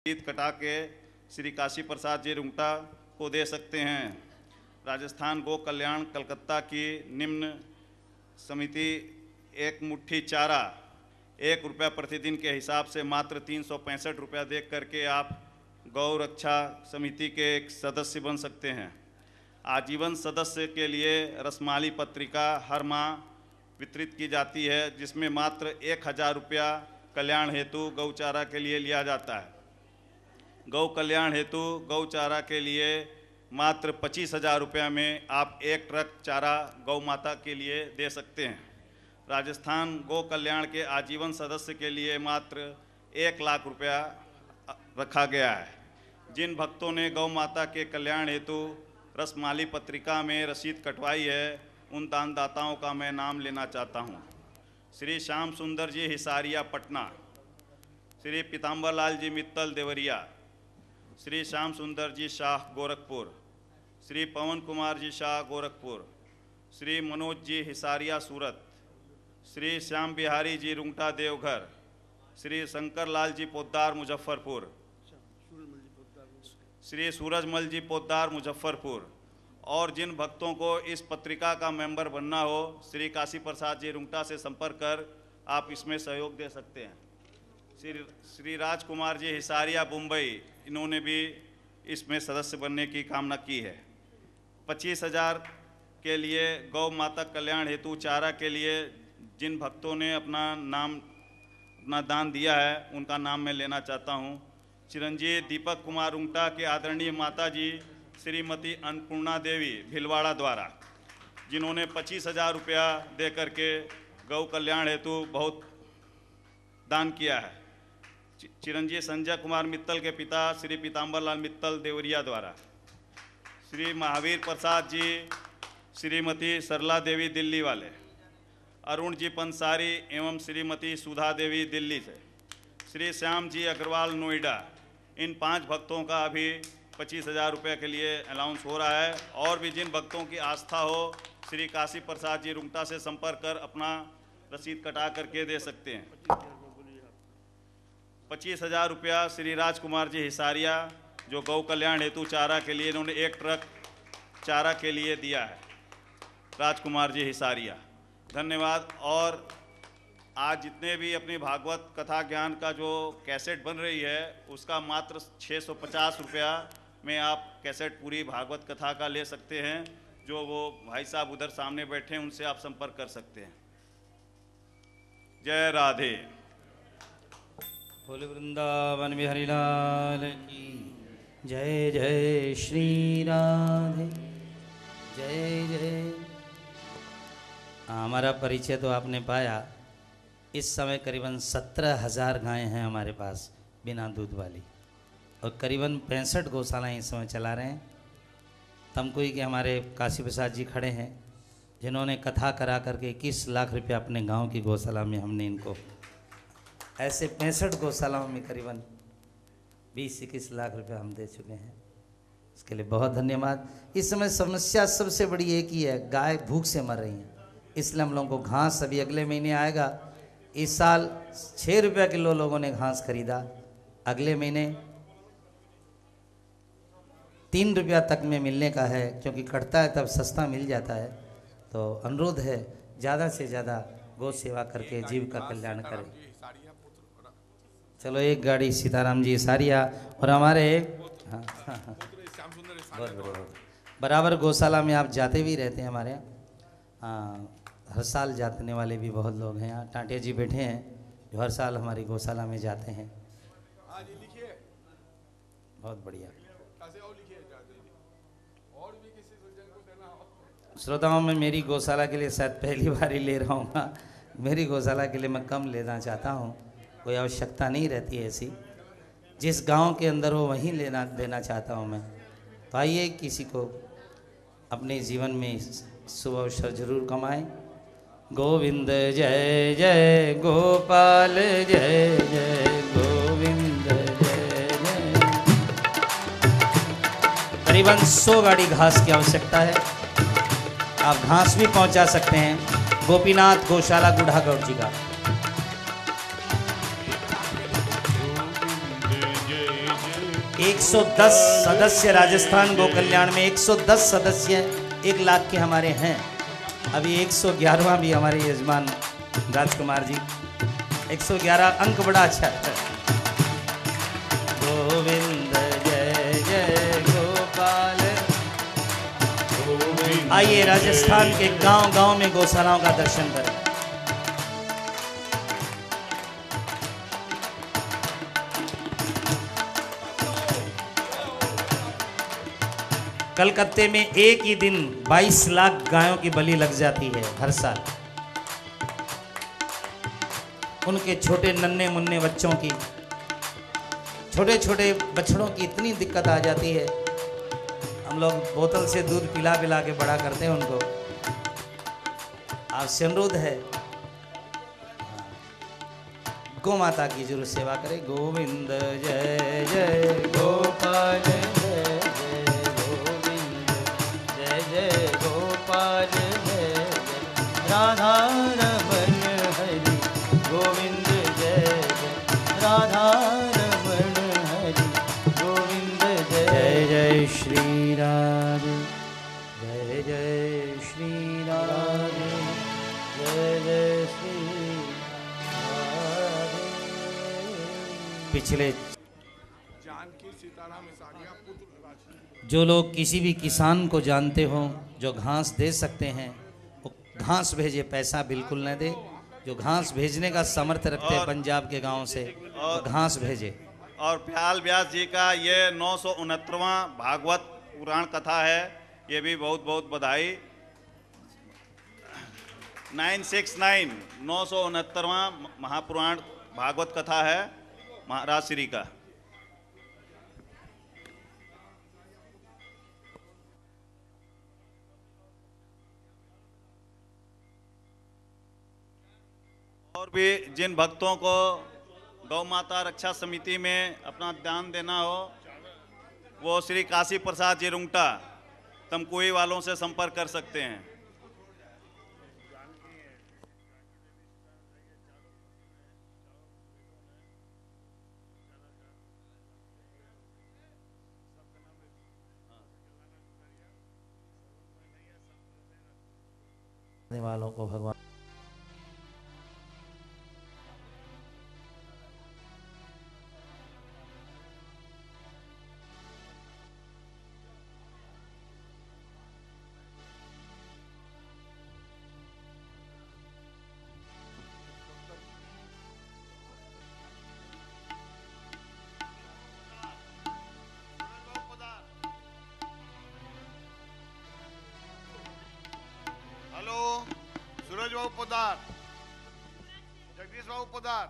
रसीद कटा के श्री काशी प्रसाद जी रुंगटा को दे सकते हैं। राजस्थान गौ कल्याण कलकत्ता की निम्न समिति एक मुट्ठी चारा ₹1 प्रतिदिन के हिसाब से मात्र 365 रुपया दे करके आप गौ रक्षा समिति के एक सदस्य बन सकते हैं। आजीवन सदस्य के लिए रसमाली पत्रिका हर माह वितरित की जाती है, जिसमें मात्र 1000 रुपया कल्याण हेतु गौचारा के लिए लिया जाता है। गौ कल्याण हेतु गौचारा के लिए मात्र 25,000 रुपया में आप 1 ट्रक चारा गौ माता के लिए दे सकते हैं। राजस्थान गौ कल्याण के आजीवन सदस्य के लिए मात्र 1 लाख रुपया रखा गया है। जिन भक्तों ने गौ माता के कल्याण हेतु रसमाली पत्रिका में रसीद कटवाई है, उन दानदाताओं का मैं नाम लेना चाहता हूँ। श्री श्याम सुंदर जी हिसारिया पटना, श्री पीताम्बर लाल जी मित्तल देवरिया, श्री श्याम सुंदर जी शाह गोरखपुर, श्री पवन कुमार जी शाह गोरखपुर, श्री मनोज जी हिसारिया सूरत, श्री श्याम बिहारी जी रुंगटा देवघर, श्री शंकर लाल जी पोद्दार मुजफ्फरपुर, श्री सूरजमल जी पोद्दार मुजफ्फरपुर। और जिन भक्तों को इस पत्रिका का मेंबर बनना हो, श्री काशी प्रसाद जी रुंगटा से संपर्क कर आप इसमें सहयोग दे सकते हैं। श्री राजकुमार जी हिसारिया मुंबई, इन्होंने भी इसमें सदस्य बनने की कामना की है। 25,000 के लिए गौ माता कल्याण हेतु चारा के लिए जिन भक्तों ने अपना दान दिया है, उनका नाम मैं लेना चाहता हूँ। चिरंजीव दीपक कुमार रुंगटा के आदरणीय माता जी श्रीमती अन्नपूर्णा देवी भिलवाड़ा द्वारा, जिन्होंने 25,000 रुपया दे करके गौ कल्याण हेतु बहुत दान किया है। चिरंजीव संजय कुमार मित्तल के पिता श्री पीताम्बर लाल मित्तल देवरिया द्वारा, श्री महावीर प्रसाद जी श्रीमती सरला देवी दिल्ली वाले, अरुण जी पंसारी एवं श्रीमती सुधा देवी दिल्ली से, श्री श्याम जी अग्रवाल नोएडा, इन 5 भक्तों का अभी 25,000 रुपये के लिए अलाउंस हो रहा है। और भी जिन भक्तों की आस्था हो, श्री काशी प्रसाद जी रुंगटा से संपर्क कर अपना रसीद कटा करके दे सकते हैं। 25,000 रुपया श्री राजकुमार जी हिसारिया, जो गौ कल्याण हेतु चारा के लिए इन्होंने 1 ट्रक चारा के लिए दिया है। राजकुमार जी हिसारिया, धन्यवाद। और आज जितने भी अपनी भागवत कथा ज्ञान का जो कैसेट बन रही है, उसका मात्र 650 रुपया में आप कैसेट पूरी भागवत कथा का ले सकते हैं। जो वो भाई साहब उधर सामने बैठे हैं, उनसे आप संपर्क कर सकते हैं। जय राधे। बोले वृंदावन बिहारी लाल की जय। जय श्री राधे, जय जय। हमारा परिचय तो आपने पाया। इस समय करीबन 17,000 गायें हैं हमारे पास बिना दूध वाली, और करीबन 65 गौशालाएँ इस समय चला रहे हैं। तमकुई के हमारे काशी प्रसाद जी खड़े हैं, जिन्होंने कथा करा करके 21 लाख रुपया अपने गांव की गौशाला में हमने इनको, ऐसे 65 गौशालाओं में करीबन 20-21 लाख रुपया हम दे चुके हैं। इसके लिए बहुत धन्यवाद। इस समय समस्या सबसे बड़ी एक ही है, गाय भूख से मर रही हैं। इसलिए हम लोगों को घास अभी अगले महीने आएगा। इस साल 6 रुपया किलो लोगों ने घास खरीदा, अगले महीने 3 रुपया तक में मिलने का है, क्योंकि कटता है तब सस्ता मिल जाता है। तो अनुरोध है ज़्यादा से ज़्यादा गौ सेवा करके जीव का कल्याण करें। चलो एक गाड़ी सीताराम जी सारिया, और हमारे हाँ बराबर गौशाला में आप जाते भी रहते हैं हमारे यहाँ। हाँ, हर साल जाने वाले भी बहुत लोग हैं। यहाँ टाटिया जी बैठे हैं, जो हर साल हमारी गौशाला में जाते हैं। बहुत बढ़िया। श्रोताओं में मेरी गौशाला के लिए शायद पहली बार ही ले रहा हूँ। मेरी गौशाला के लिए मैं कम लेना चाहता हूँ, कोई आवश्यकता नहीं रहती है ऐसी। जिस गांव के अंदर हो वहीं देना चाहता हूँ मैं। तो आइए किसी को अपने जीवन में शुभ अवसर जरूर कमाएं। गोविंद जय जय गोपाल, जय जय गोविंद जय जय। करीबन 100 गाड़ी घास की आवश्यकता है। आप घास भी पहुंचा सकते हैं। गोपीनाथ गौशाला गुढ़ागढ़ जी का। 110 सदस्य राजस्थान गो कल्याण में 110 सदस्य 1 लाख के हमारे हैं। अभी 111वां भी हमारे यजमान राजकुमार जी 111 अंक बड़ा अच्छा है। गोविंद जय जय गोपाल। आइए राजस्थान के गांव-गांव में गौशालाओं का दर्शन करें। कलकत्ते में एक ही दिन 22 लाख गायों की बलि लग जाती है हर साल। उनके छोटे नन्हे मुन्ने बच्चों की, छोटे छोटे बछड़ों की इतनी दिक्कत आ जाती है। हम लोग बोतल से दूध पिला पिला के बड़ा करते हैं उनको। आपसे अनुरोध है गौ माता की जरूर सेवा करें। गोविंद जय जय गोपाल जय जय गोविंद जय जय गोपाल जय जय राधा रमन हरि गोविंद जय जय राधा रमन हरि गोविंद जय जय श्री राधे जय जय श्री राधे जय जय श्री राधे। पिछले जो लोग किसी भी किसान को जानते हो जो घास दे सकते हैं वो घास भेजे, पैसा बिल्कुल न दे। जो घास भेजने का सामर्थ्य रखते हैं पंजाब के गांव से और घास भेजे। और प्याल व्यास जी का ये 969वां भागवत पुराण कथा है, ये भी बहुत बहुत बधाई। 969 969वां महापुराण भागवत कथा है महाराज श्री का। और भी जिन भक्तों को गौ माता रक्षा समिति में अपना दान देना हो वो श्री काशी प्रसाद जी रुंगटा तमकुई वालों से संपर्क कर सकते हैं। वालों को भगवान सूरज बाबू पोदार, जगदीश बाबू पोदार।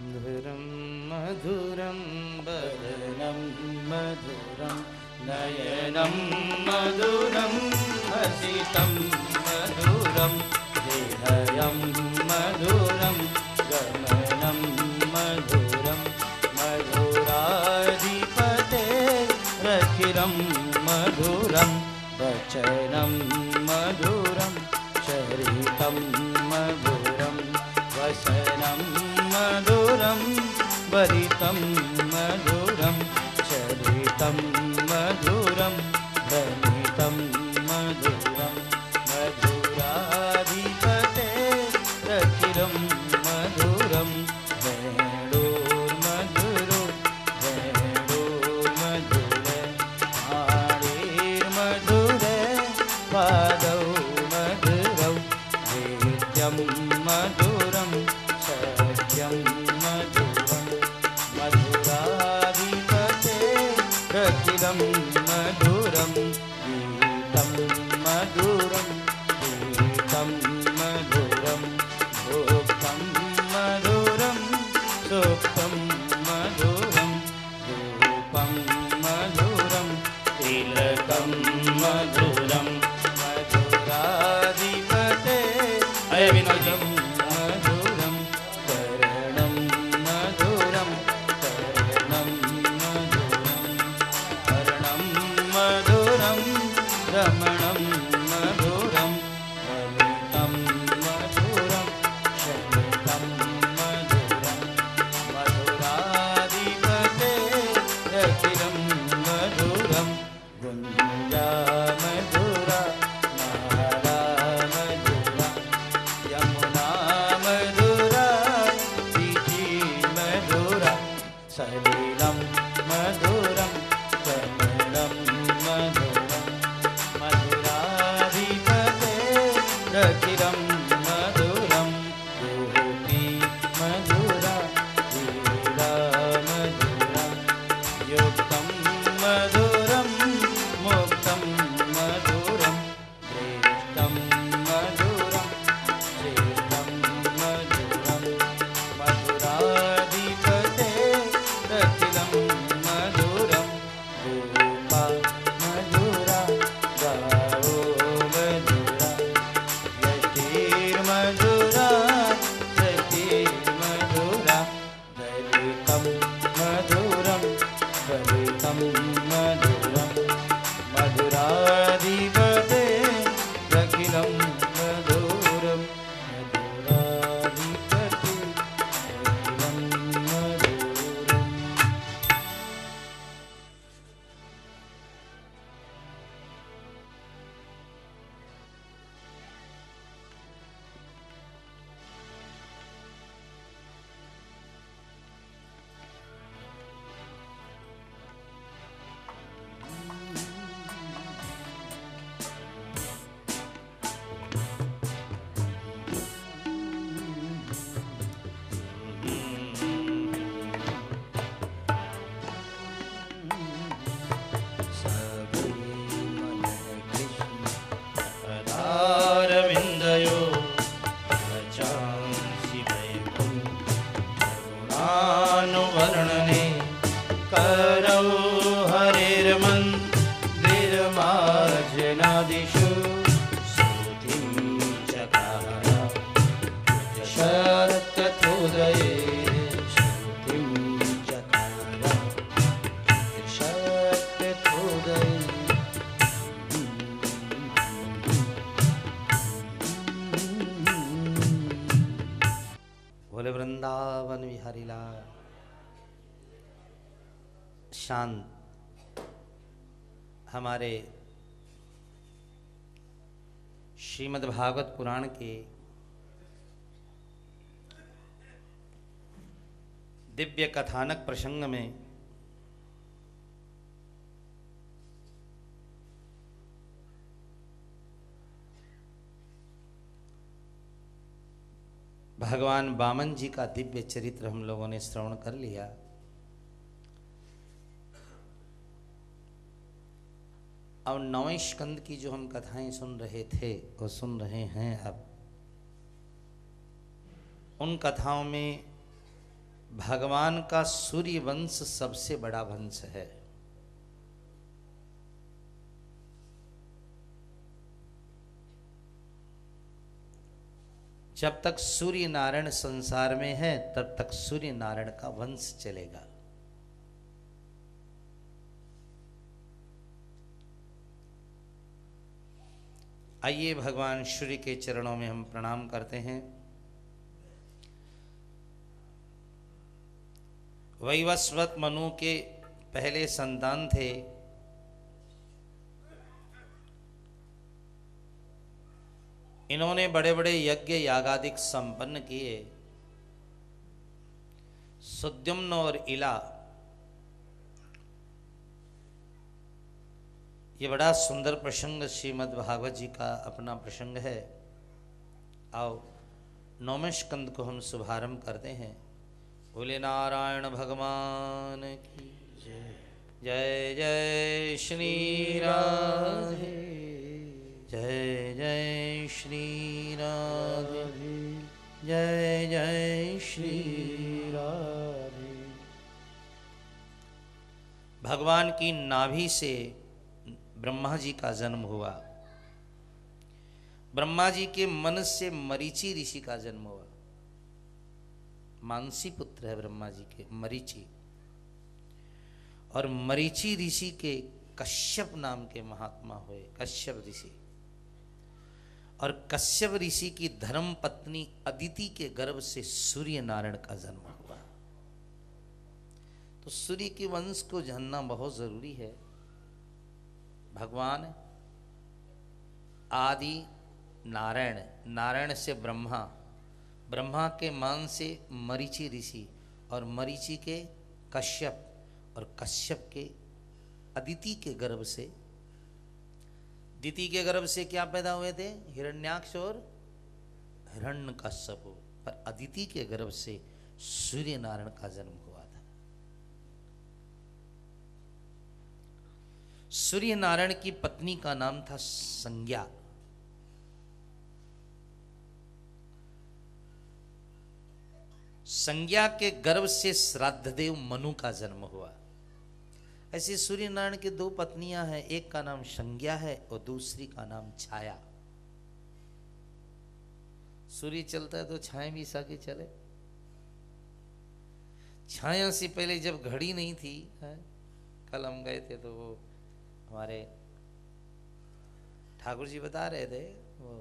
मधुरं मधुरं बदनं मधुरं नयनं मधुरं हसितं मधुरं हृदयं मधुरं गमनं मधुरं मधुराधिपते रचिरं मधुरं वचनं मधुरं चरितं मधुरं वसनं मधुरं वरितं मधुरं चरितं मधुरं भ्रमितं मधुरं मधुराधिपते रचिरं मधुरं वेणुर्मधुरो वेणुर्मधुरे वाणीर्मधुरे पादौ मधुरौ वेद्यं मधुरं सत्यं मधुरं मधुराधिपते रचिरं मधुरं गीतं मधुरं गीतं मधुरं भोक्तं मधुरं सुप्तं मधुरं रूपं मधुरं तिलकं मधुरं मधुराधिपते अयविनोदं मधुरं करणं मधुरं करणं मधुरं कर्णं मधुरं रमणं मधुरं रमितं मधुरं शमितं मधुरं मधुराधिपते रचिरं मधुरं गुञ्जा मधुरा माला मधुरा यमुना मधुरा वीची मधुरा सलिलं मधुरं कमलं मधुरं मधुराधिपते रचिरं मधुरं गोपी मधुरा लीला मधुरा युक्तं मधुरं मुक्तं मधुरं श्रेष्ठं मधुरं श्रेष्ठं मधुरं मधुराधिपते रचिरं मधुरं गोपा मधुरा गावो मधुरा यष्टिर्मधुरा सखिर्मधुरा दलितं मधुरं फलितं मधुरं मधुराधिपते रचिरं मधुरं मधुराधिपते रचिरं मधुरम्। पदारविन्दयो वचांसि वैकुण्ठगुणानुवर्णने करौ हरेर्मन्दिरमार्जनादिषु स्तुतिं चकार शरत्कथोदये स्तुतिं चकार शरत्कथोदये बोले वृंदावन विहारी लाल। शांत हमारे श्रीमद् भागवत पुराण के दिव्य कथानक प्रसंग में भगवान वामन जी का दिव्य चरित्र हम लोगों ने श्रवण कर लिया। अब 9वें स्कंद की जो हम कथाएं सुन रहे थे वो सुन रहे हैं। अब उन कथाओं में भगवान का सूर्य वंश सबसे बड़ा वंश है। जब तक सूर्य नारायण संसार में है तब तक सूर्य नारायण का वंश चलेगा। आइए भगवान सूर्य के चरणों में हम प्रणाम करते हैं। वैवस्वत मनु के पहले संतान थे। इन्होंने बड़े बड़े यज्ञ यागादिक संपन्न किए। सुद्युम्न और इला, ये बड़ा सुंदर प्रसंग श्रीमद् भागवत जी का अपना प्रसंग है। आओ 9वें स्कंद को हम शुभारंभ करते हैं। बोले नारायण भगवान की जय जय श्री राधे, जय जय श्री राधे, जय जय श्री राधे। भगवान की नाभि से ब्रह्मा जी का जन्म हुआ। ब्रह्मा जी के मन से मरीचि ऋषि का जन्म हुआ। मानसी पुत्र है ब्रह्मा जी के मरीचि, और मरीचि ऋषि के कश्यप नाम के महात्मा हुए, कश्यप ऋषि। और कश्यप ऋषि की धर्म पत्नी अदिति के गर्भ से सूर्य नारायण का जन्म हुआ। तो सूर्य के वंश को जानना बहुत जरूरी है। भगवान आदि नारायण, नारायण से ब्रह्मा, ब्रह्मा के मान से मरीचि ऋषि, और मरीचि के कश्यप, और कश्यप के अदिति के गर्भ से, दिति के गर्भ से क्या पैदा हुए थे? हिरण्याक्ष और हिरण्यकश्यप। पर अदिति के गर्भ से सूर्य नारायण का जन्म हुआ था। सूर्य नारायण की पत्नी का नाम था संज्ञा। संज्ञा के गर्भ से श्राद्धदेव मनु का जन्म हुआ। ऐसे सूर्य नारायण की दो पत्नियां हैं, एक का नाम संज्ञा है और दूसरी का नाम छाया। सूर्य चलता है तो छाया भी साके चले। छाया से पहले जब घड़ी नहीं थी, कल हम गए थे तो वो हमारे ठाकुर जी बता रहे थे वो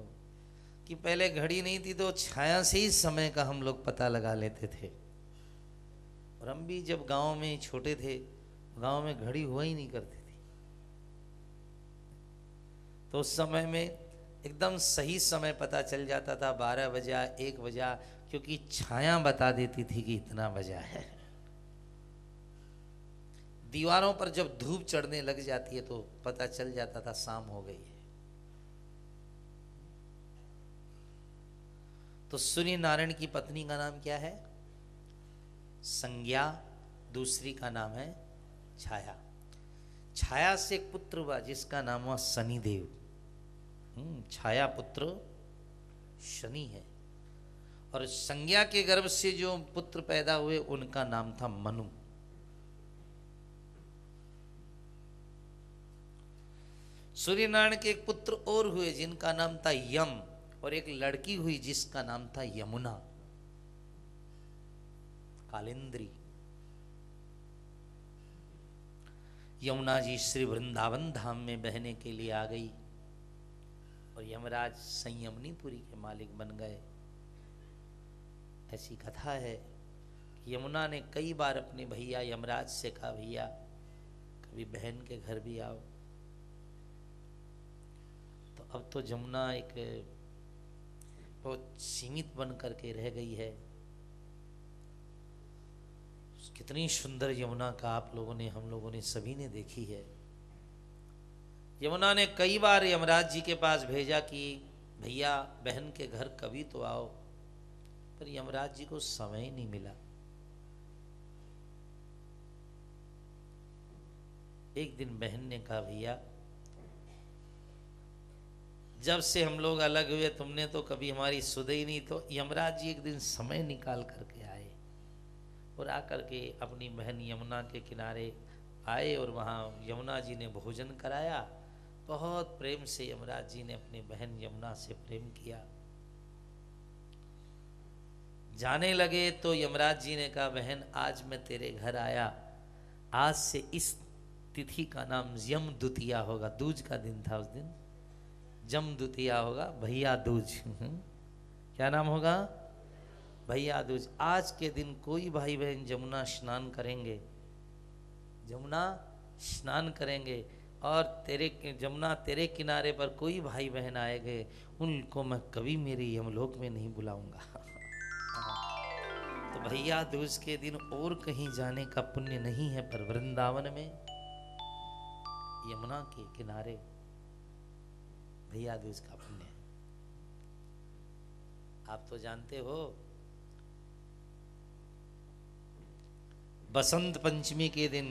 कि पहले घड़ी नहीं थी तो छाया से ही समय का हम लोग पता लगा लेते थे। और हम भी जब गांव में छोटे थे, गांव में घड़ी हुआ ही नहीं करती थी, तो उस समय में एकदम सही समय पता चल जाता था। 12 बजा, 1 बजा, क्योंकि छाया बता देती थी कि इतना बजा है। दीवारों पर जब धूप चढ़ने लग जाती है तो पता चल जाता था शाम हो गई है। तो सूर्य नारायण की पत्नी का नाम क्या है? संज्ञा। दूसरी का नाम है छाया। छाया से एक पुत्र हुआ जिसका नाम हुआ शनिदेव। छाया पुत्र शनि है। और संज्ञा के गर्भ से जो पुत्र पैदा हुए उनका नाम था मनु। सूर्य नारायण के एक पुत्र और हुए जिनका नाम था यम, और एक लड़की हुई जिसका नाम था यमुना, कालिंद्री। यमुना जी श्री वृंदावन धाम में बहने के लिए आ गई और यमराज संयमनीपुरी के मालिक बन गए। ऐसी कथा है कि यमुना ने कई बार अपने भैया यमराज से कहा, भैया कभी बहन के घर भी आओ। तो अब तो यमुना एक बहुत सीमित बन करके रह गई है। कितनी सुंदर यमुना का आप लोगों ने, हम लोगों ने, सभी ने देखी है। यमुना ने कई बार यमराज जी के पास भेजा कि भैया बहन के घर कभी तो आओ, पर यमराज जी को समय ही नहीं मिला। एक दिन बहन ने कहा, भैया जब से हम लोग अलग हुए तुमने तो कभी हमारी सुध ही नहीं। तो यमराज जी एक दिन समय निकाल करके आए और आकर के अपनी बहन यमुना के किनारे आए और वहाँ यमुना जी ने भोजन कराया। बहुत प्रेम से यमराज जी ने अपनी बहन यमुना से प्रेम किया। जाने लगे तो यमराज जी ने कहा, बहन आज मैं तेरे घर आया, आज से इस तिथि का नाम यम द्वितीया होगा। दूज का दिन था उस दिन, जम द्वितीया होगा, भैया दूज। क्या नाम होगा? भैया दूज। आज के दिन कोई भाई बहन जमुना स्नान करेंगे, जमुना स्नान करेंगे, और जमुना तेरे किनारे पर कोई भाई बहन आएंगे, उनको मैं कभी मेरे यमलोक में नहीं बुलाऊंगा। तो भैया दूज के दिन और कहीं जाने का पुण्य नहीं है, पर वृंदावन में यमुना के किनारे भैया दूज का पुण्य है। आप तो जानते हो, बसंत पंचमी के दिन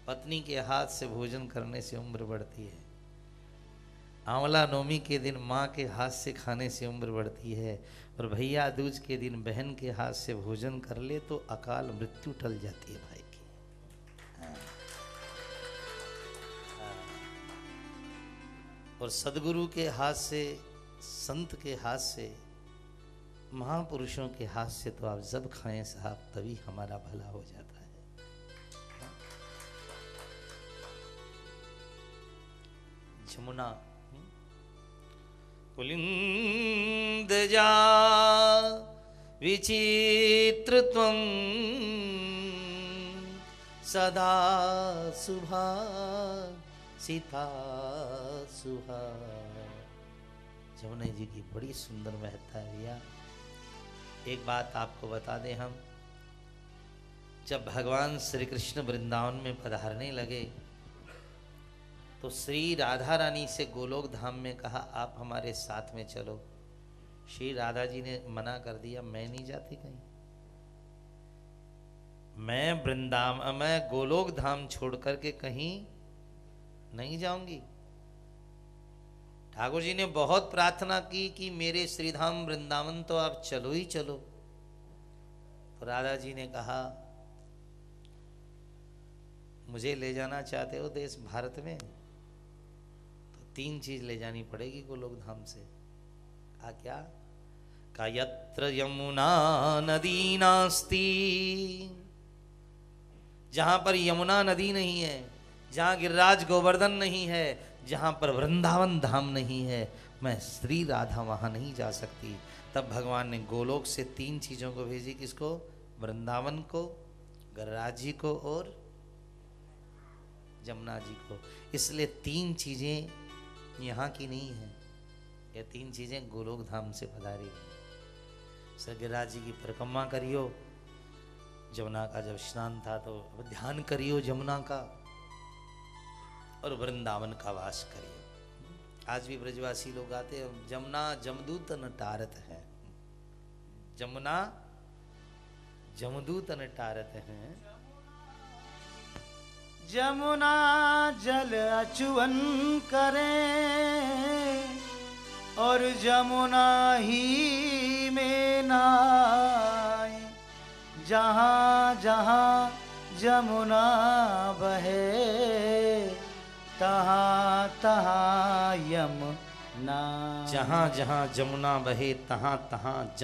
पत्नी के हाथ से भोजन करने से उम्र बढ़ती है, आंवला नवमी के दिन माँ के हाथ से खाने से उम्र बढ़ती है, और भैया दूज के दिन बहन के हाथ से भोजन कर ले तो अकाल मृत्यु टल जाती है भाई की। हाँ। हाँ। और सदगुरु के हाथ से, संत के हाथ से, महापुरुषों के हाथ से तो आप जब खाएं साहब, तभी हमारा भला हो जाता है। जमुना पुलिंदजा विचित्रत्वं सदा शुभा सीता सुहा। जमुना जी की बड़ी सुंदर महत्ता है भैया। एक बात आपको बता दें हम, जब भगवान श्री कृष्ण वृंदावन में पधारने लगे तो श्री राधा रानी से गोलोक धाम में कहा, आप हमारे साथ में चलो। श्री राधा जी ने मना कर दिया, मैं नहीं जाती कहीं, मैं गोलोक धाम छोड़ करके कहीं नहीं जाऊंगी। ठाकुर जी ने बहुत प्रार्थना की कि मेरे श्रीधाम वृंदावन तो आप चलो ही चलो। तो राधा जी ने कहा, मुझे ले जाना चाहते हो देश भारत में, तो 3 चीज ले जानी पड़ेगी गोलोक धाम से। कहा क्या? का यत्र यमुना नदी नास्ति, जहां पर यमुना नदी नहीं है, जहां गिरिराज गोवर्धन नहीं है, जहां पर वृंदावन धाम नहीं है, मैं श्री राधा वहां नहीं जा सकती। तब भगवान ने गोलोक से 3 चीजों को भेजी। किसको? वृंदावन को, गिरिराज जी को और जमुना जी को। इसलिए 3 चीजें यहाँ की नहीं है, ये 3 चीजें गोलोक धाम से पधारी हुई। सर गिरिराज जी की परिक्रमा करियो, जमुना का जब स्नान था तो ध्यान करियो जमुना का, और वृंदावन का वास करिए। आज भी ब्रजवासी लोग आते हैं, जमुना जमदूत न टारत है, जमुना जमदूत न टारत है। जमुना जल अचुवन करे, और जमुना ही में नाय। जहाँ जहाँ जमुना बहे, तहाँ तहाँ यमुना। जहाँ जहाँ जमुना बहे तहाँ तहाँ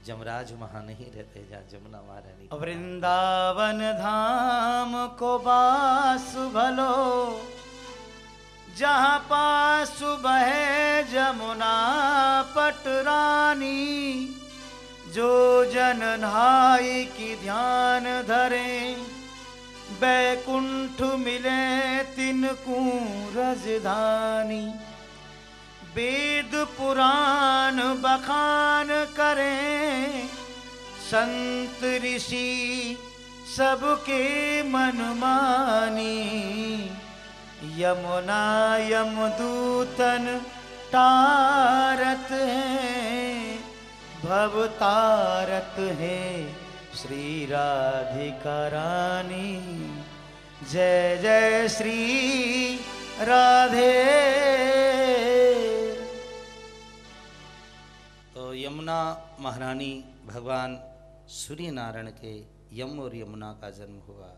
जमराज वहाँ नहीं रहते, जहाँ जमुना वहाँ रहनी। वृंदावन धाम को बास भलो, जहाँ पास बहे जमुना पटरानी। जो जन नहाई की ध्यान धरे, बैकुंठ मिले तिनको राजधानी। वेद पुराण बखान करें, संत ऋषि सबके मन मानी। यमुना यमदूतन तारत है, भव तारत है श्री राधिका रानी। जय जय श्री राधे। तो यमुना महारानी भगवान सूर्य नारायण के यम और यमुना का जन्म हुआ,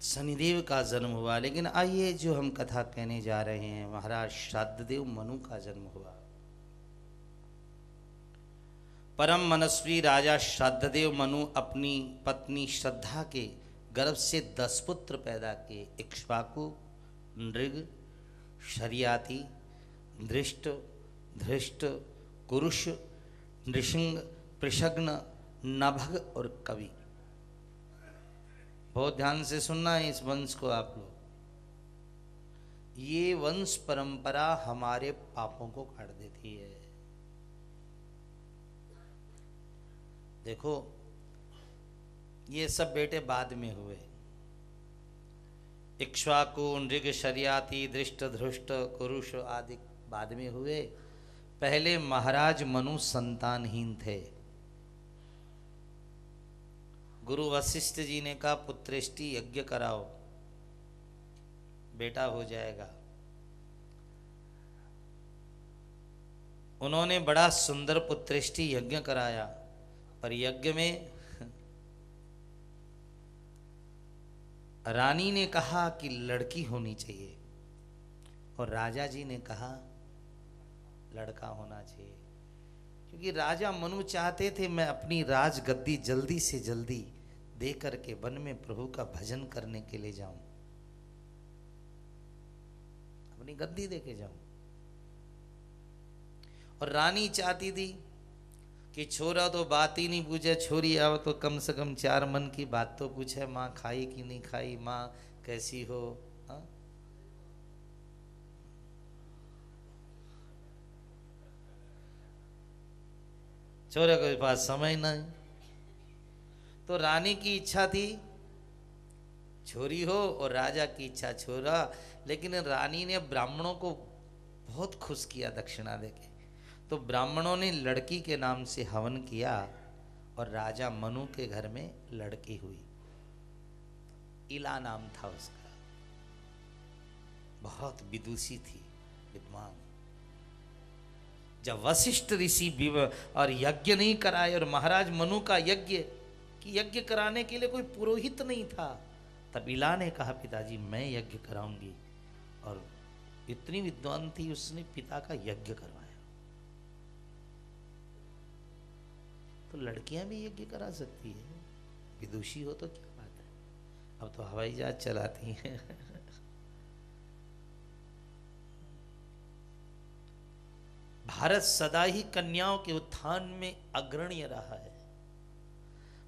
शनिदेव का जन्म हुआ। लेकिन आइए जो हम कथा कहने जा रहे हैं, महाराज श्राद्धदेव मनु का जन्म हुआ। परम मनस्वी राजा श्राद्धदेव मनु अपनी पत्नी श्रद्धा के गर्भ से 10 पुत्र पैदा किए। इक्ष्वाकु, नृग, शरियाती, दृष्ट, धृष्ट, कुरुष, नृसिंग, पृषग्न, नभग और कवि। बहुत ध्यान से सुनना है इस वंश को आप लोग। ये वंश परंपरा हमारे पापों को काट देती है। देखो ये सब बेटे बाद में हुए। इक्ष्वाकु, नृग, शरियाती, दृष्ट, धृष्ट, कुरुष आदि बाद में हुए। पहले महाराज मनु संतानहीन थे। गुरु वशिष्ठ जी ने कहा पुत्रेष्टि यज्ञ कराओ, बेटा हो जाएगा। उन्होंने बड़ा सुंदर पुत्रेष्टि यज्ञ कराया, पर यज्ञ में रानी ने कहा कि लड़की होनी चाहिए और राजा जी ने कहा लड़का होना चाहिए, क्योंकि राजा मनु चाहते थे मैं अपनी राजगद्दी जल्दी से जल्दी दे करके वन में प्रभु का भजन करने के लिए जाऊं, अपनी गद्दी देके जाऊं। और रानी चाहती थी कि छोरा तो बात ही नहीं पूछे, छोरी आओ तो कम से कम 4 मन की बात तो पूछे, माँ खाई कि नहीं खाई, माँ कैसी हो। हाँ? छोरे के पास समय नहीं, तो रानी की इच्छा थी छोरी हो और राजा की इच्छा छोरा। लेकिन रानी ने ब्राह्मणों को बहुत खुश किया दक्षिणा देके, तो ब्राह्मणों ने लड़की के नाम से हवन किया और राजा मनु के घर में लड़की हुई। इला नाम था उसका। बहुत विदुषी थी, विद्वान। जब वशिष्ठ ऋषि और यज्ञ नहीं कराए और महाराज मनु का यज्ञ कराने के लिए कोई पुरोहित नहीं था, तब इला ने कहा पिताजी मैं यज्ञ कराऊंगी, और इतनी विद्वान थी उसने पिता का यज्ञ करवाया। तो लड़कियां भी यज्ञ करा सकती है, विदुषी हो तो क्या बात है। अब तो हवाई जहाज चलाती हैं। भारत सदा ही कन्याओं के उत्थान में अग्रणी रहा है।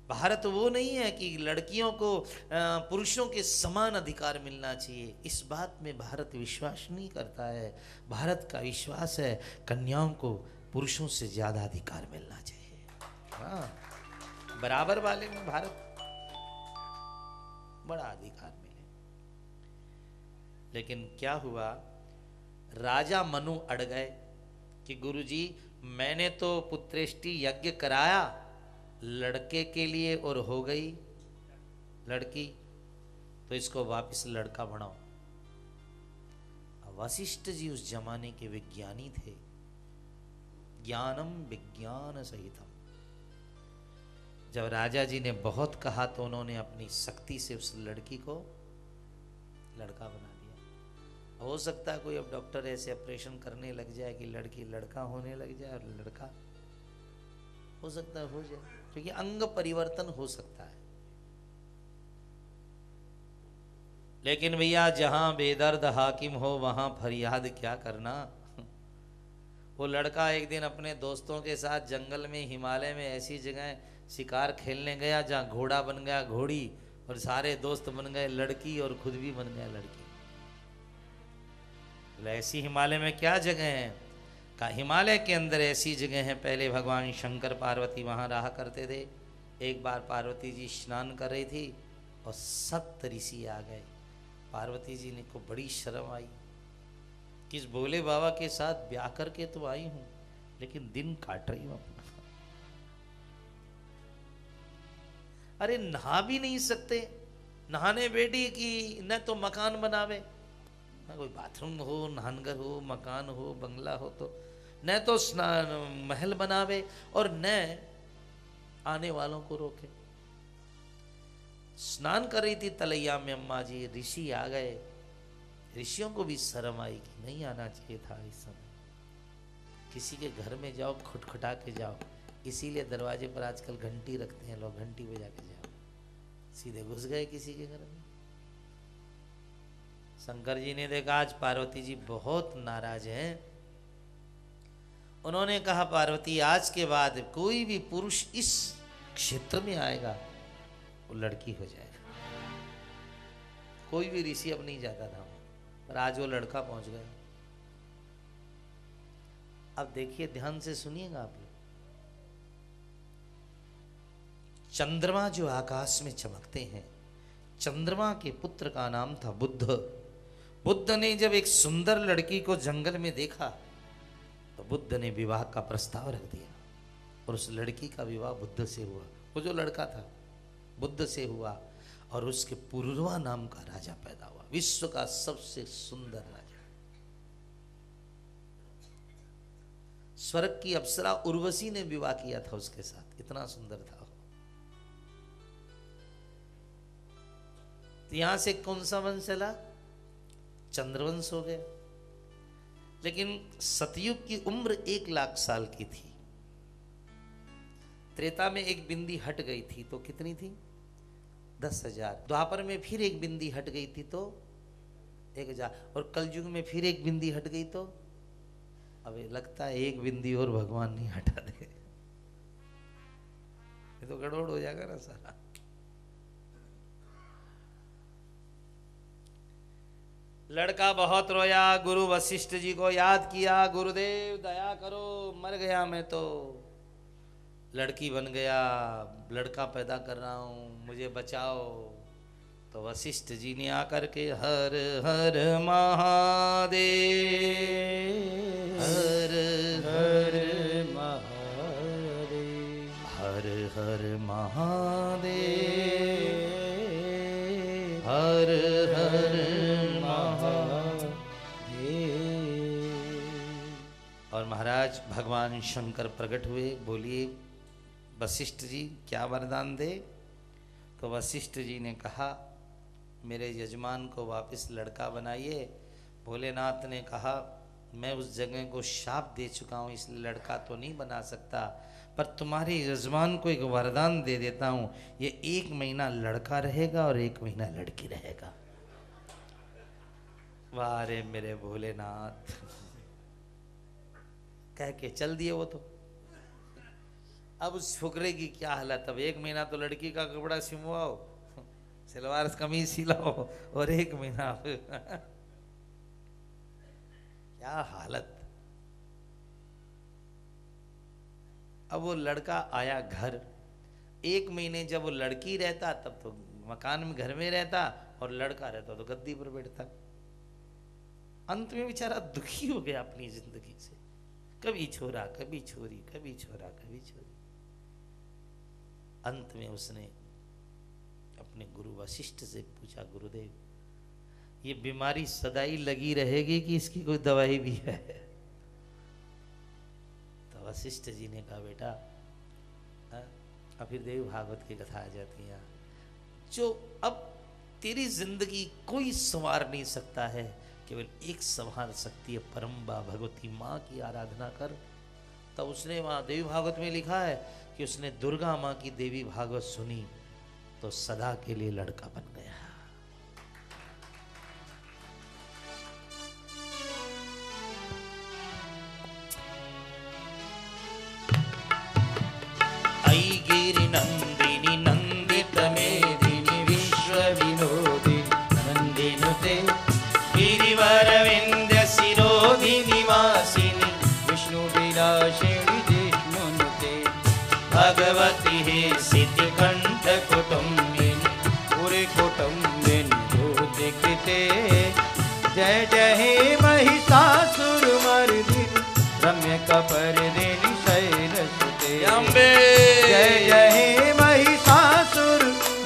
भारत वो नहीं है कि लड़कियों को पुरुषों के समान अधिकार मिलना चाहिए, इस बात में भारत विश्वास नहीं करता है। भारत का विश्वास है कन्याओं को पुरुषों से ज्यादा अधिकार मिलना चाहिए। हाँ, बराबर वाले में भारत बड़ा अधिकार मिले। लेकिन क्या हुआ, राजा मनु अड़ गए कि गुरुजी मैंने तो पुत्रेष्टि यज्ञ कराया लड़के के लिए और हो गई लड़की, तो इसको वापस लड़का बनाओ। वशिष्ठ जी उस जमाने के विज्ञानी थे, ज्ञानम विज्ञान सहितम। जब राजा जी ने बहुत कहा तो उन्होंने अपनी शक्ति से उस लड़की को लड़का बना दिया। हो सकता है कोई अब डॉक्टर ऐसे ऑपरेशन करने लग जाए कि लड़की लड़का होने लग जाए और लड़का हो सकता है हो जाए, क्योंकि अंग परिवर्तन हो सकता है। लेकिन भैया जहां बेदर्द हाकिम हो वहां फरियाद क्या करना। वो लड़का एक दिन अपने दोस्तों के साथ जंगल में हिमालय में ऐसी जगह शिकार खेलने गया जहां घोड़ा बन गया घोड़ी और सारे दोस्त बन गए लड़की और खुद भी बन गया लड़की। ऐसी हिमालय में क्या जगह है? का हिमालय के अंदर ऐसी जगह है, पहले भगवान शंकर पार्वती वहां रहा करते थे। एक बार पार्वती जी स्नान कर रही थी और 7 ऋषि आ गए। पार्वती जी ने को बड़ी शर्म आई, किस भोले बाबा के साथ ब्याह करके तो आई हूं लेकिन दिन काट रही हूं अपना। अरे नहा भी नहीं सकते, नहाने बैठी कि न तो मकान बनावे, न कोई बाथरूम हो, नहानघर हो, मकान हो, बंगला हो, तो न तो महल बनावे और न आने वालों को रोके। स्नान कर रही थी तलैया में अम्मा जी, ऋषि आ गए। ऋषियों को भी शर्म आई कि नहीं आना चाहिए था इस समय। किसी के घर में जाओ, खटखटा के जाओ, इसीलिए दरवाजे पर आजकल घंटी रखते हैं लोग, घंटी बजा के जाओ, सीधे घुस गए किसी के घर में। शंकर जी ने देखा आज पार्वती जी बहुत नाराज हैं। उन्होंने कहा पार्वती आज के बाद कोई भी पुरुष इस क्षेत्र में आएगा वो लड़की हो जाएगा। कोई भी ऋषि अब नहीं जाता था, पर आज वो लड़का पहुंच गया। अब देखिए ध्यान से सुनिएगा आप लोग। चंद्रमा जो आकाश में चमकते हैं, चंद्रमा के पुत्र का नाम था बुद्ध। बुद्ध ने जब एक सुंदर लड़की को जंगल में देखा तो बुद्ध ने विवाह का प्रस्ताव रख दिया और उस लड़की का विवाह बुद्ध से हुआ। वो जो लड़का था बुद्ध से हुआ और उसके पुरुरवा नाम का राजा पैदा हुआ, विश्व का सबसे सुंदर राजा। स्वर्ग की अप्सरा उर्वशी ने विवाह किया था उसके साथ, इतना सुंदर था। तो यहां से कौन सा वंश चला? चंद्रवंश हो गया। लेकिन सतयुग की उम्र 1,00,000 साल की थी। त्रेता में एक बिंदी हट गई थी तो कितनी थी? 10,000। द्वापर में फिर एक बिंदी हट गई थी तो 1,000। और कलयुग में फिर एक बिंदी हट गई तो अब लगता है एक बिंदी और भगवान नहीं हटा दे, ये तो गड़बड़ हो जाएगा ना सारा। लड़का बहुत रोया, गुरु वशिष्ठ जी को याद किया, गुरुदेव दया करो, मर गया मैं तो, लड़की बन गया, लड़का पैदा कर रहा हूं, मुझे बचाओ। तो वशिष्ठ जी ने आकर के हर हर महादेव, हर हर महादेव, हर हर महादेव, हर हर महादेव। और महाराज भगवान शंकर प्रकट हुए। बोलिए वशिष्ठ जी क्या वरदान दे? तो वशिष्ठ जी ने कहा मेरे यजमान को वापस लड़का बनाइए। भोलेनाथ ने कहा मैं उस जगह को शाप दे चुका हूँ इसलिए लड़का तो नहीं बना सकता, पर तुम्हारे यजमान को एक वरदान दे देता हूँ, ये 1 महीना लड़का रहेगा और 1 महीना लड़की रहेगा। वाह रे मेरे भोलेनाथ, कह के चल दिए वो तो। अब उस छोकरे की क्या हालत, अब 1 महीना तो लड़की का कपड़ा सिलवाओ, सलवार कमीज सिलाओ, और 1 महीना क्या हालत। अब वो लड़का आया घर, 1 महीने जब वो लड़की रहता तब तो मकान में घर में रहता, और लड़का रहता तो गद्दी पर बैठता। अंत में बेचारा दुखी हो गया अपनी जिंदगी से, कभी छोरा कभी छोरी, कभी छोरा कभी छोरी। अंत में उसने अपने गुरु वशिष्ठ से पूछा, गुरुदेव ये बीमारी सदाई लगी रहेगी कि इसकी कोई दवाई भी है? तो वशिष्ठ जी ने कहा बेटा, अब फिर देव भागवत की कथा आ जाती है, जो अब तेरी जिंदगी कोई संवार नहीं सकता है, केवल एक संभाल सकती है, परम्बा भगवती माँ की आराधना कर। तब उसने वहाँ देवी भागवत में लिखा है कि उसने दुर्गा माँ की देवी भागवत सुनी तो सदा के लिए लड़का बन गया। आई गिरि नंदिनी नंदित मेदिनी विश्व विनोदिनी नंदिनुते गिरिवर विंध्य शिरोधिनी वासिनी विष्णु विलासिनी जिष्णुनुते भगवती हे सिद्धि कंठ कुटुंबिनी पूरे कुटुंबिनी भूतिकृते जय जय हे महिषासुर मर्दिनी रम्य कपर्दिनी शैलसुते अम्बे जय जय हे महिषासुर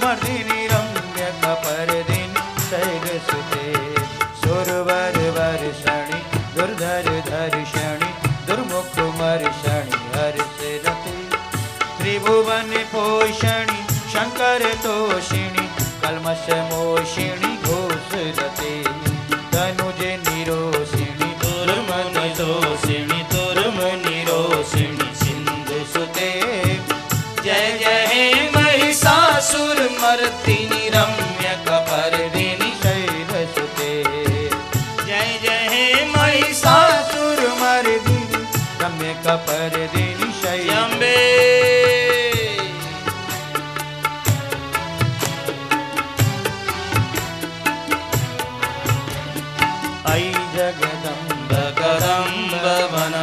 मर्दिनी रम्य कपर्दिनी शैलसुते सुरवर वर्षणि दुर्धर धर्षणि दुर्मुख मर्षणि हर्षरते त्रिभुवन पोषणि शंकर तोषिणि कल्मष मोषिणि घोषरते तनुज निरोषिणि दुर्मन दोषिणि दुर्म निरोषिणि सिंधु सुते वासिनी रम्य कपर्दिनी शैलसुते जय जय हे महिषासुर मर्दिनी रम्य कपर्दिनी शैल अम्बे ऐ जगदम्ब कदम्ब वन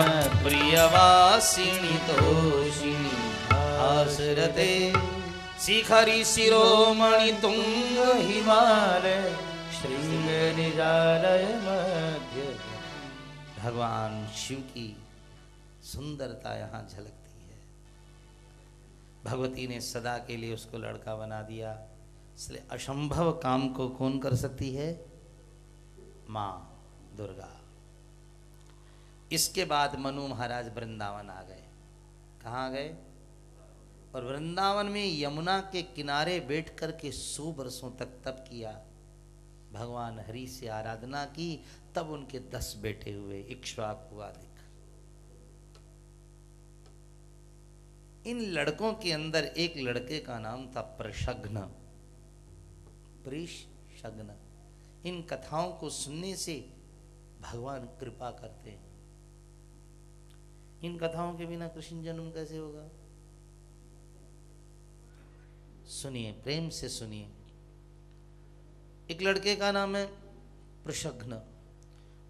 प्रियवासिनी तोषिणी आसरते शिखरी शिरोमणि तुंग हिमालय श्रृंग निजालय मध्य। भगवान शिव की सुंदरता यहाँ झलकती है। भगवती ने सदा के लिए उसको लड़का बना दिया, इसलिए असंभव काम को कौन कर सकती है? माँ दुर्गा। इसके बाद मनु महाराज वृंदावन आ गए। कहाँ गए? और वृंदावन में यमुना के किनारे बैठ कर के 100 वर्षों तक तप किया, भगवान हरि से आराधना की। तब उनके 10 बेटे हुए, इक्ष्वाकु आदि। इन लड़कों के अंदर एक लड़के का नाम था प्रशग्न। प्रशग्न। इन कथाओं को सुनने से भगवान कृपा करते हैं। इन कथाओं के बिना कृष्ण जन्म कैसे होगा? सुनिए, प्रेम से सुनिए। एक लड़के का नाम है प्रशग्न।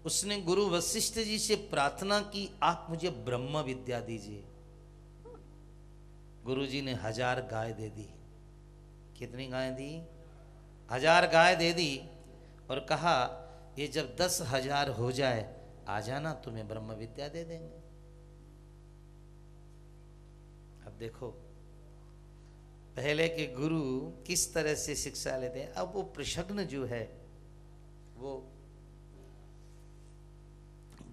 उसने गुरु वशिष्ठ जी से प्रार्थना की, आप मुझे ब्रह्म विद्या दीजिए। गुरु जी ने 1000 गाय दे दी। कितनी गाय दी? 1000 गाय दे दी और कहा, ये जब 10,000 हो जाए आ जाना, तुम्हें ब्रह्म विद्या दे देंगे। अब देखो, पहले के गुरु किस तरह से शिक्षा लेते हैं। अब वो प्रशग्न जो है वो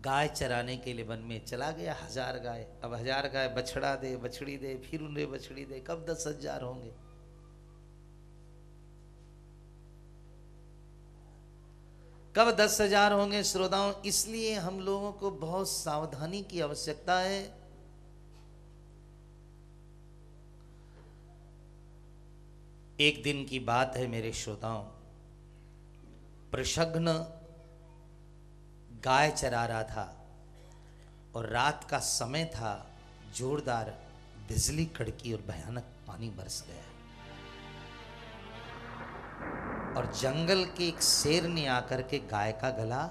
गाय चराने के लिए वन में चला गया। 1000 गाय। अब 1000 गाय बछड़ा दे, बछड़ी दे, फिर उन्हें बछड़ी दे, कब 10,000 होंगे? कब 10,000 होंगे? श्रोताओं, इसलिए हम लोगों को बहुत सावधानी की आवश्यकता है। एक दिन की बात है मेरे श्रोताओं, प्रशग्न गाय चरा रहा था और रात का समय था, जोरदार बिजली कड़की और भयानक पानी बरस गया। और जंगल के एक शेर ने आकर के गाय का गला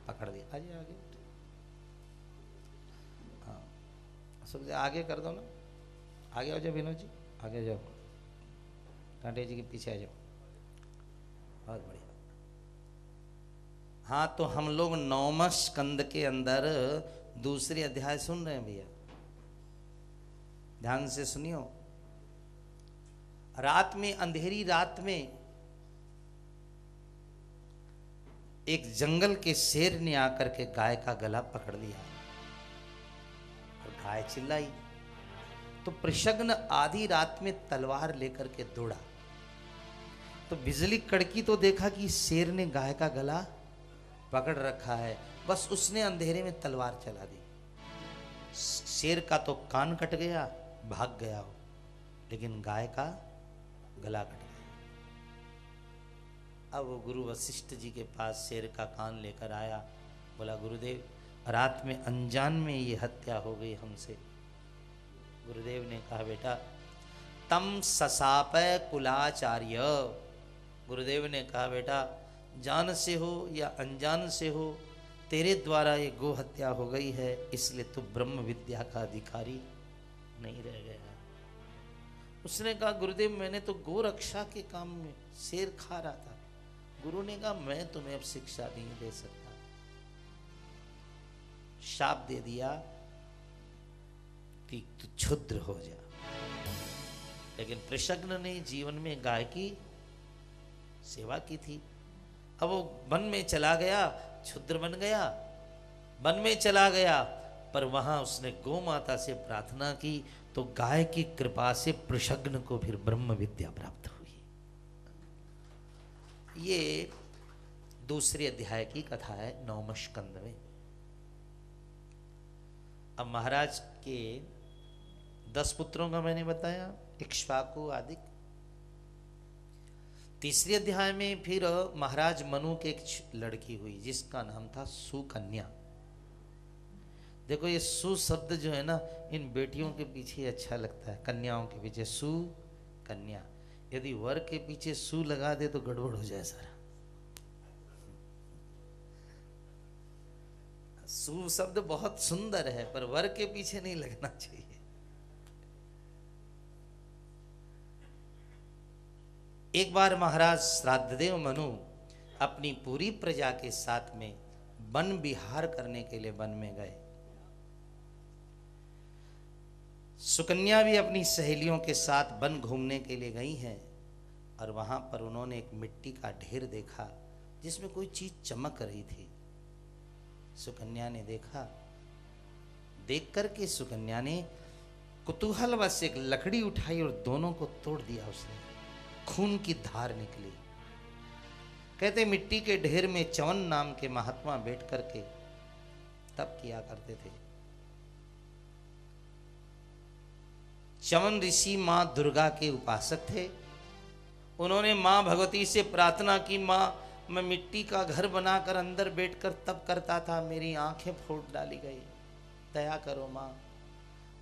पकड़ लिया। आगे आगे, हाँ सब आगे कर दो ना, आगे आ जाओ विनोद जी, आगे जाओ, कांटे जी के पीछे आ जाओ। बहुत बढ़िया। हाँ, तो हम लोग 9वें स्कंद के अंदर दूसरे अध्याय सुन रहे हैं भैया, ध्यान से सुनियो। रात में, अंधेरी रात में एक जंगल के शेर ने आकर के गाय का गला पकड़ लिया और गाय चिल्लाई। तो प्रशग्न आधी रात में तलवार लेकर के दौड़ा, तो बिजली कड़की तो देखा कि शेर ने गाय का गला पकड़ रखा है। बस उसने अंधेरे में तलवार चला दी। शेर का तो कान कट गया, भाग गया हो, लेकिन गाय का गला कट गया। अब वो गुरु वशिष्ठ जी के पास शेर का कान लेकर आया, बोला, गुरुदेव रात में अनजान में ये हत्या हो गई हमसे। गुरुदेव ने कहा, बेटा तम ससाप कुलाचार्य। गुरुदेव ने कहा, बेटा जान से हो या अनजान से हो, तेरे द्वारा ये गो हत्या हो गई है, इसलिए तू ब्रह्म विद्या का अधिकारी नहीं रह गया। उसने कहा, गुरुदेव मैंने तो गो रक्षा के काम में शेर खा रहा था। गुरु ने कहा, मैं तुम्हें अब शिक्षा नहीं दे सकता। शाप दे दिया कि तू क्षुद्र हो जा। लेकिन प्रशग्न ने जीवन में गाय की सेवा की थी। अब वो वन में चला गया, क्षुद्र बन गया, वन में चला गया, पर वहां उसने गौ माता से प्रार्थना की, तो गाय की कृपा से प्रशग्न को फिर ब्रह्म विद्या प्राप्त हुई। ये दूसरे अध्याय की कथा है 9वें स्कंद में। अब महाराज के 10 पुत्रों का मैंने बताया, इक्ष्वाकु आदि। तीसरे अध्याय में फिर महाराज मनु की एक लड़की हुई जिसका नाम था सुकन्या। देखो ये सु शब्द जो है ना, इन बेटियों के पीछे अच्छा लगता है, कन्याओं के पीछे सु कन्या। यदि वर के पीछे सु लगा दे तो गड़बड़ हो जाए सारा। सु शब्द बहुत सुंदर है पर वर के पीछे नहीं लगना चाहिए। एक बार महाराज श्राद्धदेव मनु अपनी पूरी प्रजा के साथ में वन विहार करने के लिए वन में गए। सुकन्या भी अपनी सहेलियों के साथ वन घूमने के लिए गई हैं और वहां पर उन्होंने एक मिट्टी का ढेर देखा जिसमें कोई चीज चमक रही थी। सुकन्या ने देखा, देख करके सुकन्या ने कुतूहलवश एक लकड़ी उठाई और दोनों को तोड़ दिया। उसने खून की धार निकली। कहते मिट्टी के ढेर में च्यवन नाम के महात्मा बैठ करके तप किया करते थे। च्यवन ऋषि मां दुर्गा के उपासक थे। उन्होंने मां भगवती से प्रार्थना की, मां मैं मिट्टी का घर बनाकर अंदर बैठकर तप करता था, मेरी आंखें फोड़ डाली गई, दया करो मां।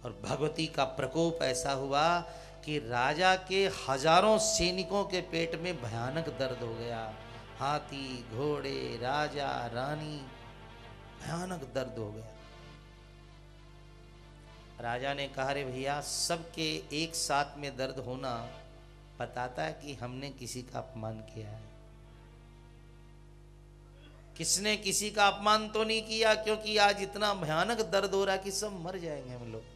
और भगवती का प्रकोप ऐसा हुआ कि राजा के हजारों सैनिकों के पेट में भयानक दर्द हो गया। हाथी, घोड़े, राजा, रानी, भयानक दर्द हो गया। राजा ने कहा, रे भैया, सबके एक साथ में दर्द होना बताता है कि हमने किसी का अपमान किया है। किसने किसी का अपमान तो नहीं किया, क्योंकि आज इतना भयानक दर्द हो रहा कि सब मर जाएंगे हम लोग।